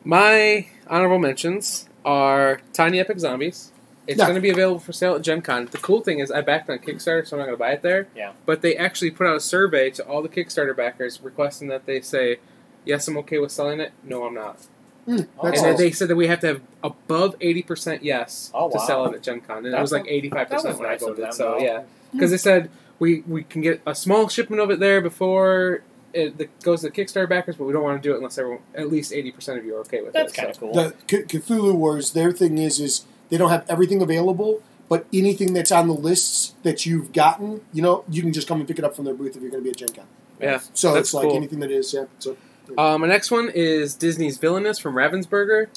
S2: My honorable mentions are Tiny Epic Zombies. It's
S3: Yeah.
S2: going to be available for sale at Gen Con. The cool thing is I backed on Kickstarter, so I'm not going to buy it there.
S1: Yeah.
S2: But they actually put out a survey to all the Kickstarter backers requesting that they say, yes, I'm okay with selling it. No, I'm not.
S3: That's
S2: And
S3: awesome.
S2: they said that we have to have above 80% yes
S1: Oh,
S2: to
S1: wow.
S2: sell it at Gen Con. And it was like 85%
S1: that was
S2: when I
S1: nice of
S2: voted.
S1: them,
S2: So,
S1: though.
S2: yeah. Because they said we can get a small shipment of it there before it goes to the Kickstarter backers, but we don't want to do it unless at least 80% of you are okay with
S1: That's
S2: it.
S1: kind of cool.
S3: The Cthulhu Wars, their thing is they don't have everything available, but anything that's on the lists that you've gotten, you can just come and pick it up from their booth if you're going to be at Gen Con.
S2: Yeah.
S3: So
S2: That's
S3: it's like
S2: cool.
S3: anything that is, yeah. So
S2: My next one is Disney's Villainous from Ravensburger.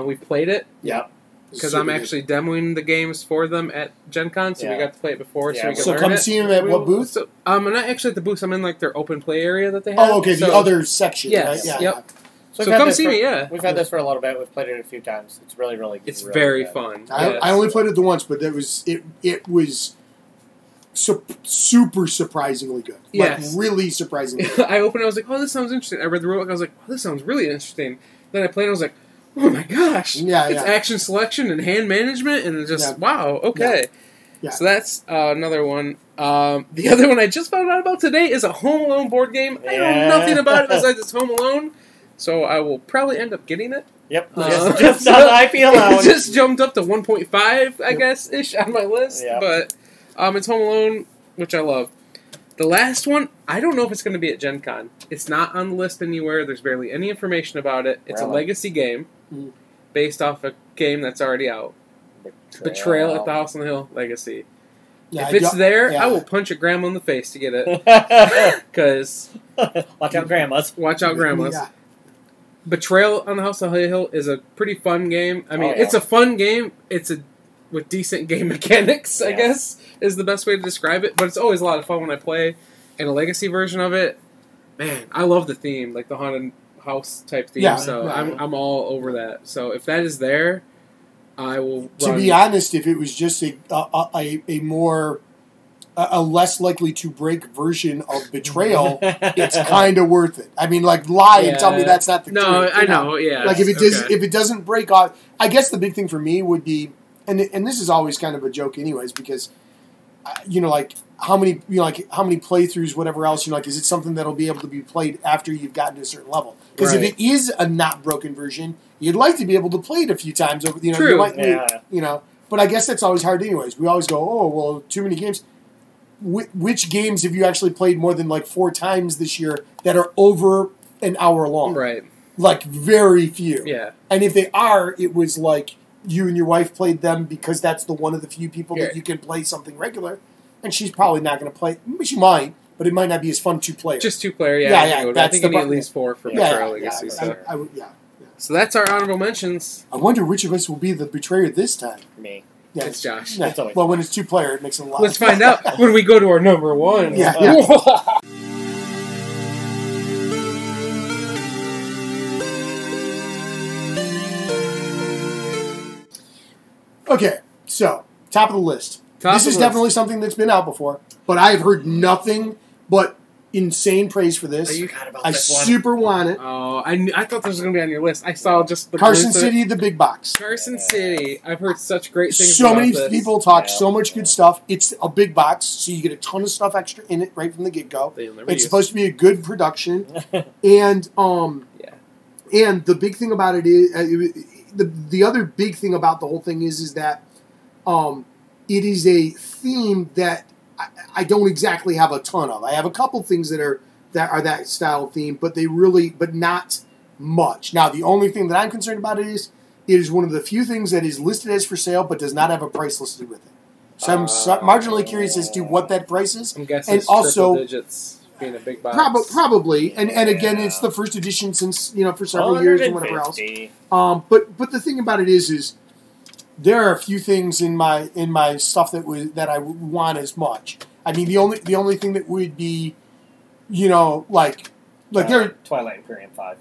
S2: We've played it
S1: Yeah.
S2: because I'm actually demoing the games for them at Gen Con, so we
S1: Yeah.
S2: got to play it before, so
S1: Yeah.
S2: we can
S3: So
S2: learn
S3: come
S2: it.
S3: see them at what booth?
S2: So, I'm not actually at the booth. I'm in like their open play area that they have.
S3: Oh, okay, the
S2: So-
S3: other section.
S2: Yes,
S3: Right?
S2: yep. So
S1: we've had
S2: come
S1: this
S2: see
S1: for-
S2: me, yeah.
S1: We've had this for a little bit. We've played it a few times. It's really, really good.
S2: It's
S1: really
S2: very
S1: good.
S2: fun.
S3: I only played it the once, but it was super surprisingly good.
S2: Yes.
S3: Like, really surprisingly good.
S2: I opened it, I was like, oh, this sounds interesting. I read the rulebook, I was like, oh, this sounds really interesting. Then I played it, I was like, oh my gosh.
S3: Yeah,
S2: It's
S3: yeah.
S2: action selection and hand management and just,
S3: Yeah.
S2: wow, okay.
S3: Yeah.
S2: So that's another one. The other one I just found out about today is a Home Alone board game. I know
S1: Yeah.
S2: nothing about it besides it's Home Alone, so I will probably end up getting it.
S1: Yep.
S2: So-
S1: Just on the IP alone.
S2: It just jumped up to 1.5, I guess, ish on my list.
S1: Yep.
S2: But it's Home Alone, which I love. The last one, I don't know if it's going to be at Gen Con. It's not on the list anywhere. There's barely any information about it. It's a
S1: Really?
S2: legacy game
S3: Mm.
S2: based off a game that's already out. Betrayal at the House on the Hill Legacy.
S3: Yeah,
S2: If it's there,
S3: yeah.
S2: I will punch a grandma in the face to get it. Because,
S1: Watch out, grandmas.
S2: watch out, grandmas.
S3: Yeah.
S2: Betrayal on the House on the Hill is a pretty fun game. I mean,
S1: Oh, yeah.
S2: it's a fun game. It's with decent game mechanics, I
S1: Yeah.
S2: guess, is the best way to describe it. But it's always a lot of fun when I play. And a legacy version of it, man, I love the theme, like the haunted house type theme.
S3: Yeah,
S2: So
S3: yeah.
S2: I'm all over that. So if that is there, I will
S3: To
S2: run.
S3: be honest, if it was just a less likely to break version of Betrayal, it's kind of worth it. I mean, like, lie and tell me that's not the
S2: No,
S3: truth.
S2: I
S3: you
S2: know, yeah.
S3: Like, if
S2: Okay.
S3: it doesn't break off, I guess the big thing for me would be, and this is always kind of a joke, anyways, because like how many playthroughs, whatever else, like, is it something that'll be able to be played after you've gotten to a certain level? Because if
S2: Right.
S3: it is a not broken version, you'd like to be able to play it a few times over.
S2: True.
S3: You might,
S1: Yeah.
S3: But I guess that's always hard, anyways. We always go, oh well, too many games. Which games have you actually played more than like 4 times this year that are over an hour long?
S2: Right.
S3: Like, very few.
S2: Yeah.
S3: And if they are, it was like you and your wife played them because that's the one of the few people that
S2: Yeah.
S3: you can play something regular. And she's probably not going to play. She might, but it might not be as fun 2-player.
S2: Just 2-player, yeah.
S3: Yeah,
S2: I
S3: yeah,
S2: think it would.
S3: that's
S2: I think
S3: the
S2: you need at
S3: button.
S2: least 4 for
S3: yeah,
S2: Betrayal
S3: yeah,
S2: Legacy.
S3: yeah,
S2: So.
S3: I would, yeah.
S2: So that's our honorable mentions.
S3: I wonder which of us will be the betrayer this time.
S1: Me.
S3: Yeah,
S2: It's Josh.
S3: Yeah.
S1: It's always
S3: Well, when it's 2-player, it makes it a lot.
S2: Let's find out when we go to our number one.
S3: Yeah. Okay, so top of the list. This is definitely something that's been out before, but I have heard nothing but insane praise for this. I super want it.
S2: Oh, I thought this was going to be on your list. I saw just the
S3: Carson City, the big box.
S2: Carson City. I've heard such great things
S3: So
S2: about
S3: many
S2: this.
S3: people talk so much good stuff. It's a big box, so you get a ton of stuff extra in it right from the get-go. It's supposed to be a good production. And and the big thing about it is the other big thing about the whole thing is that it is a theme that I don't exactly have a ton of. I have a couple things that are that style theme, but not much. Now, the only thing that I'm concerned about it is one of the few things that is listed as for sale, but does not have a price listed with it. So I'm marginally curious as to what that price is.
S2: I'm guessing
S3: and
S2: it's
S3: also
S2: triple digits being a big box.
S3: probably, and again, it's the first edition since for several years and whatever else. But the thing about it is there are a few things in my stuff that I would want as much. I mean, the only thing that would be, like there.
S1: Twilight Imperium 5.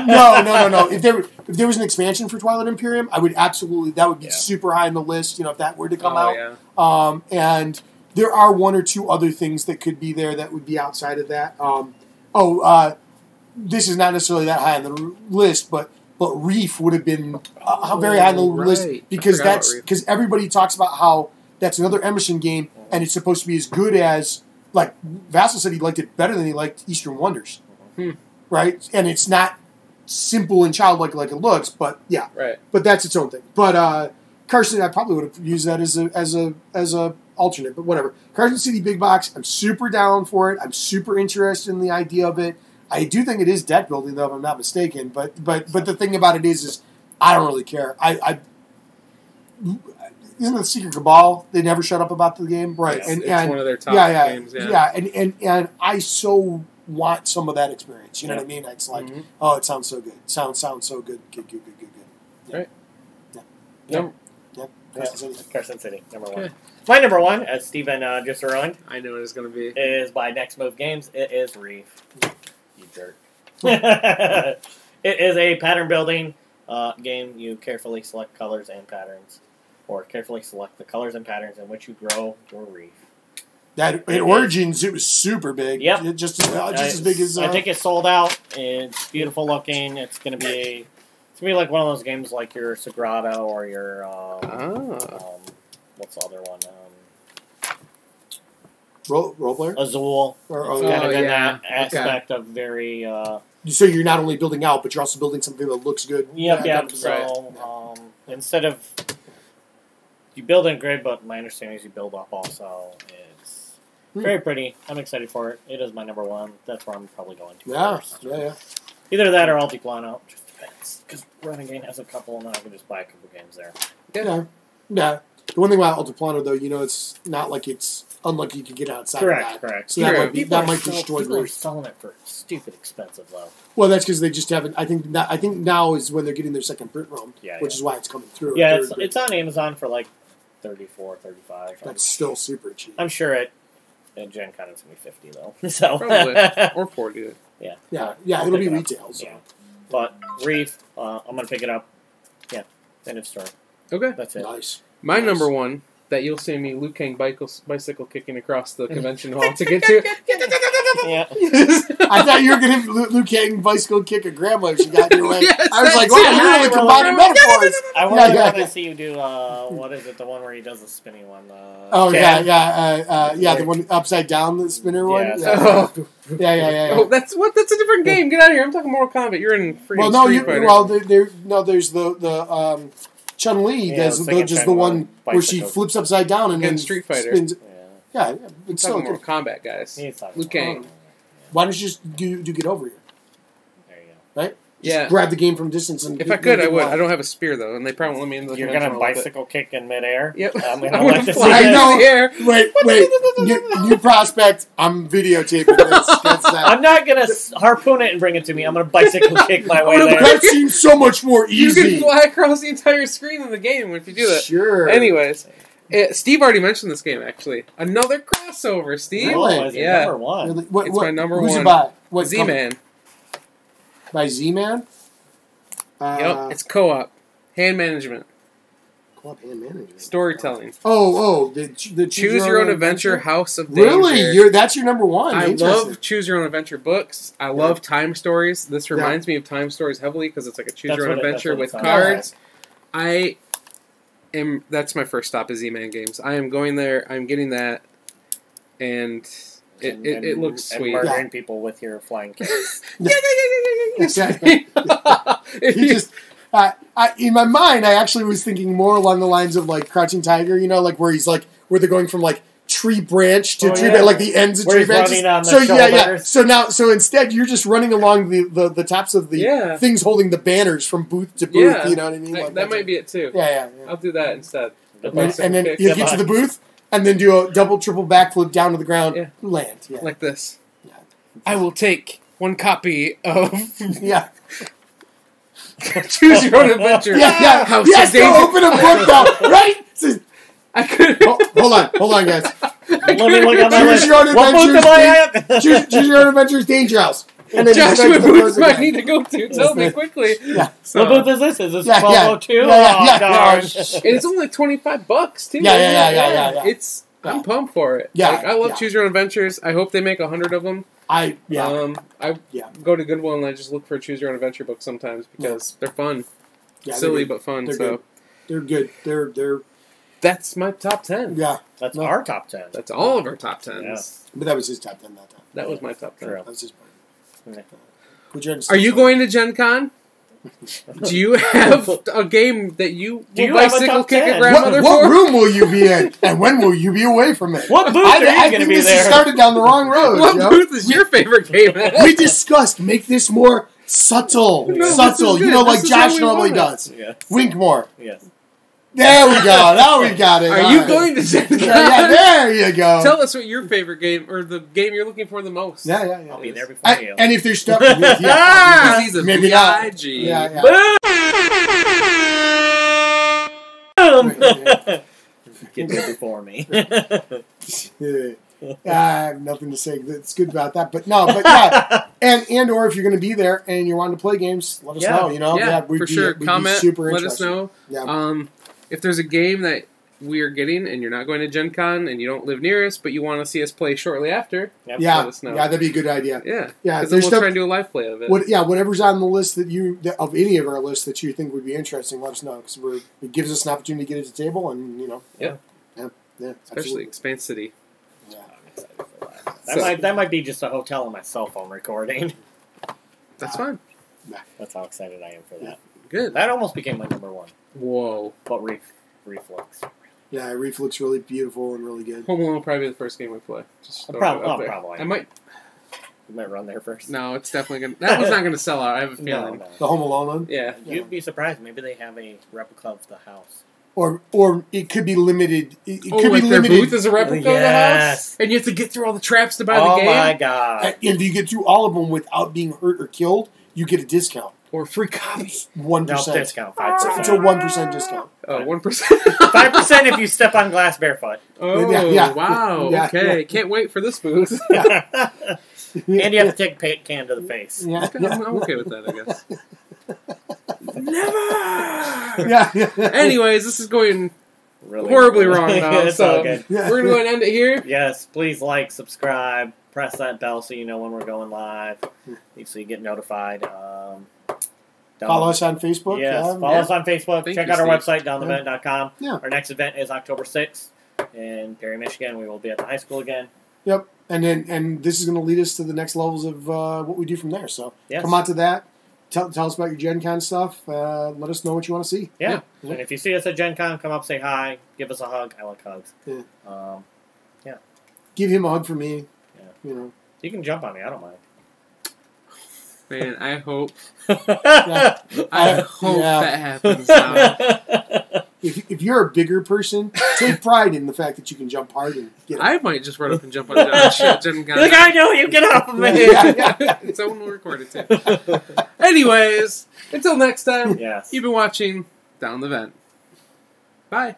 S3: No. If there was an expansion for Twilight Imperium, I would absolutely. That would be super high on the list. If that were to come out.
S2: Yeah.
S3: And there are one or two other things that could be there that would be outside of that. This is not necessarily that high on the list, but Reef would have been very high on the list because everybody talks about how that's another Emerson game and it's supposed to be as good as, like, Vassal said he liked it better than he liked Eastern Wonders, right? And it's not simple and childlike like it looks, but yeah,
S2: right.
S3: But that's its own thing. But Carson, I probably would have used that as a alternate, but whatever. Carson City Big Box, I'm super down for it. I'm super interested in the idea of it. I do think it is deck building, though, if I'm not mistaken. But the thing about it is I don't really care. Isn't it Secret Cabal? They never shut up about the game, right?
S2: Yes,
S3: and
S2: it's one of their top games.
S3: Yeah, and I so want some of that experience. You know what I mean? It's like, oh, it sounds so good. Sounds so good. Good. Yeah.
S2: Right.
S3: Yeah.
S1: Carson City, number one. My number one, as Steven just ruined,
S2: I know what it's going to be.
S1: is by Next Move Games. It is Reef. You jerk. It is a pattern building game. You carefully select colors and patterns, or carefully select the colors and patterns in which you grow your reef. That
S3: in Origins, it was super big.
S1: Yep,
S3: just as big as.
S1: I think it's sold out. It's beautiful looking. It's going to be. It's going to be like one of those games like your Sagrada or your. What's the other one?
S3: Role player?
S1: Azul. It's kind of in that aspect of very.
S3: So you're not only building out, but you're also building something that looks good.
S1: Yep. So instead of you build in grid, but my understanding is you build up also. It's very pretty. I'm excited for it. It is my number one. That's where I'm probably going to first.
S3: Yeah.
S1: Either that or Altiplano. Just depends. Because Renegade has a couple, and then I can just buy a couple games there.
S3: Yeah. The one thing about Altiplano, though, it's not like it's unlucky you can get outside of that.
S1: Correct.
S3: So that might destroy
S1: people are selling it for stupid expensive, though.
S3: Well, that's because they just haven't. I think now is when they're getting their second print run, which is why it's coming through.
S1: Yeah, it's on Amazon for like $34, $35.
S3: That's still super cheap.
S1: I'm sure at Gen Con it's going to be $50, though. So.
S2: Probably. Or $40.
S3: Yeah, it'll be retail. So. Yeah.
S1: But Reef, I'm going to pick it up. Yeah, end of story.
S2: Okay.
S1: That's it.
S3: Nice.
S2: My number one that you'll see me Liu Kang bicycle kicking across the convention hall to get to.
S1: Yeah.
S3: I thought you were going to Liu Kang bicycle kick a grandma if she got in your way.
S2: Yes,
S3: I was like, wow, you're really combining metaphors.
S1: I want to see you do, what is it, the one where he does the spinning one?
S3: The one upside down, the spinner one? Yeah.
S2: Oh, that's a different game. Get out of here. I'm talking Mortal Kombat. You're in freaking Street Fighter.
S3: There's the Chun-Li does just the one where she flips upside down and then
S2: Street Fighter.
S3: Spins. Yeah,
S2: it's still Mortal Kombat, guys. Liu Kang.
S3: Why don't you just do Get Over Here?
S1: There you go.
S3: Right? just grab the game from distance. And
S2: if I could, I would. I don't have a spear though, and they probably won't let me into the
S1: You're
S2: convention
S1: gonna
S2: hall with it.
S1: bicycle kick in midair.
S2: Yep.
S1: I'm
S2: I'm
S1: gonna
S2: gonna
S1: like to see
S2: fly
S3: I know.
S2: in the air.
S3: Wait. New prospect. I'm videotaping this.
S1: I'm not gonna harpoon it and bring it to me. I'm gonna bicycle kick my way there.
S3: That seems so much more
S2: You
S3: easy.
S2: can fly across the entire screen in the game if you do that.
S3: Sure.
S2: Anyways, Steve already mentioned this game, actually. Another crossover, Steve.
S3: Really?
S1: Is it
S2: Yeah.
S1: number one?
S3: Really?
S2: It's my number
S3: who's
S2: one.
S3: it by? What
S2: Z-Man.
S3: By Z-Man?
S2: Yep, it's co-op. Hand management.
S3: Co-op hand management.
S2: Storytelling.
S3: The
S2: Choose Your Own Adventure House of
S3: Really?
S2: Danger.
S3: That's your number one?
S2: I
S3: Interesting.
S2: love Choose Your Own Adventure books. I love time stories. This reminds me of time stories heavily because it's like a Choose Your Own Adventure with cards. That's my first stop is Z-Man games. I am going there. I'm getting that. And it looks sweet.
S1: And murdering people with your flying kicks.
S3: Exactly. He just... in my mind, I actually was thinking more along the lines of like Crouching Tiger, like where he's like where they're going from like tree branch to tree branch, like the ends of
S1: where
S3: tree branches. So instead, you're just running along the tops of the things holding the banners from booth to booth.
S2: Yeah.
S3: You know what I mean? Like
S2: that might be it too.
S3: Yeah.
S2: I'll do that instead.
S3: And then you get to the booth and then do a double, triple backflip down to the ground, land. Yeah.
S2: Like this. Yeah. I will take one copy of.
S3: Yeah.
S2: Choose Your Own Adventure.
S3: Yes, go open a book now, right?
S2: I could.
S3: Hold on, guys.
S1: Let me look at my
S3: Choose
S1: list.
S3: Your Own
S1: What book am I at?
S3: Choose Your Own Adventures Danger House. And then
S2: Joshua Booth might need to go to. Tell me quickly.
S3: Yeah.
S1: So, what booth is this? Is this 1202?
S3: Yeah.
S1: Oh,
S2: and it's only like $25 too.
S3: Yeah.
S2: I'm pumped for it.
S3: Yeah.
S2: I love Choose Your Own Adventures. I hope they make 100 of them. I go to Goodwill and I just look for a Choose Your Own Adventure book sometimes because they're fun. Silly but fun.
S3: They're good. They're
S2: That's my top 10.
S3: Yeah.
S1: That's our top 10.
S2: That's all of our top 10s.
S1: Yeah.
S3: But that was his top 10 that time.
S2: That was my top 10.
S1: True.
S3: That was his part.
S1: Yeah.
S2: Are you going to Gen Con? Do you have a game that you will bicycle kick a grandmother for?
S3: What room will you be in? And when will you be away from it?
S1: What booth are you going to be there?
S3: This started down the wrong road.
S2: What booth is your favorite game at?
S3: We discussed make this more subtle. Like Josh normally does.
S1: Yeah.
S3: Wink more.
S1: Yes.
S3: There we go. Now we got it.
S2: Are you going to Gen Con?
S3: Yeah, there you go.
S2: Tell us what your favorite game or the game you're looking for the most.
S3: Yeah.
S1: I'll be there before you.
S3: And if there's stuff,
S2: He's a
S3: maybe not.
S2: B.I.G.
S3: Yeah.
S1: Boom! Get there before me.
S3: I have nothing to say that's good about that, but yeah, and or if you're going to be there and you're wanting to play games, let us know.
S2: We'd
S3: for
S2: sure. Comment,
S3: super
S2: let us know.
S3: Yeah.
S2: If there's a game that we are getting and you're not going to Gen Con and you don't live near us, but you want to see us play shortly after, let us know.
S3: That'd be a good idea.
S2: Yeah,
S3: because
S2: then we'll try and do a live play of it.
S3: Whatever's on the list of any of our lists that you think would be interesting, let us know because it gives us an opportunity to get at the table and
S2: especially
S3: absolutely.
S2: Expanse City.
S1: Yeah, I'm excited for that. That might be just a hotel on my cell phone recording.
S2: That's fine.
S1: That's how excited I am for that.
S2: Good.
S1: That almost became my number one.
S2: Whoa.
S1: But Reflux.
S3: Yeah, Reef looks really beautiful and really good.
S2: Home Alone will probably be the first game we play.
S1: Probably.
S2: I might.
S1: You might run there first.
S2: No, it's definitely going to... That one's not going to sell out, I have a feeling.
S1: No.
S3: The Home Alone one?
S2: Yeah.
S1: You'd be surprised. Maybe they have a replica of the house.
S3: Or it could be limited. It could be
S2: their
S3: limited.
S2: booth is a replica of the house? And you have to get through all the traps to buy the game?
S1: Oh my god.
S3: And if you get through all of them without being hurt or killed, you get a discount.
S2: Or free copies.
S3: 1%.
S1: No, discount. 5%.
S3: It's a 1% discount.
S2: Oh, 1%.
S1: 5% if you step on glass barefoot.
S2: Oh,
S3: Yeah.
S2: wow.
S3: Yeah.
S2: Okay. Can't wait for this booth.
S1: And you have to take a can to the face.
S3: Yeah.
S2: I'm okay with that, I guess. Never!
S3: Yeah.
S2: Anyways, this is going
S1: Really
S2: horribly wrong now.
S1: It's
S2: So
S1: all good.
S3: Yeah.
S2: we're going to go ahead and end it here.
S1: Yes, please like, subscribe, press that bell so you know when we're going live, so you get notified.
S3: Follow us on Facebook.
S1: Yes, follow us on Facebook.
S2: Thank
S1: Check
S2: you,
S1: out our
S2: Steve.
S1: website, downthevent.com.
S3: Yeah.
S1: Our next event is October 6th in Perry, Michigan. We will be at the high school again.
S3: Yep. And this is going to lead us to the next levels of what we do from there. So
S1: Yes.
S3: come on to that. Tell us about your Gen Con stuff. Let us know what you want to see.
S1: Yeah.
S3: Yeah.
S1: And if you see us at Gen Con, come up, say hi, give us a hug. I like hugs.
S3: Yeah. Give him a hug for me.
S1: Yeah.
S3: You know.
S1: You can jump on me. I don't mind.
S2: Man, I hope
S3: Yeah.
S2: I hope
S3: Yeah.
S2: that happens now.
S3: If you're a bigger person, take pride in the fact that you can jump hard and get
S2: I might just run up and jump on John. Shit, Jen
S1: You're like, I know you, get off of me.
S2: It's someone will record it too. Anyways, until next time,
S1: Yes.
S2: you've been watching Down the Vent. Bye.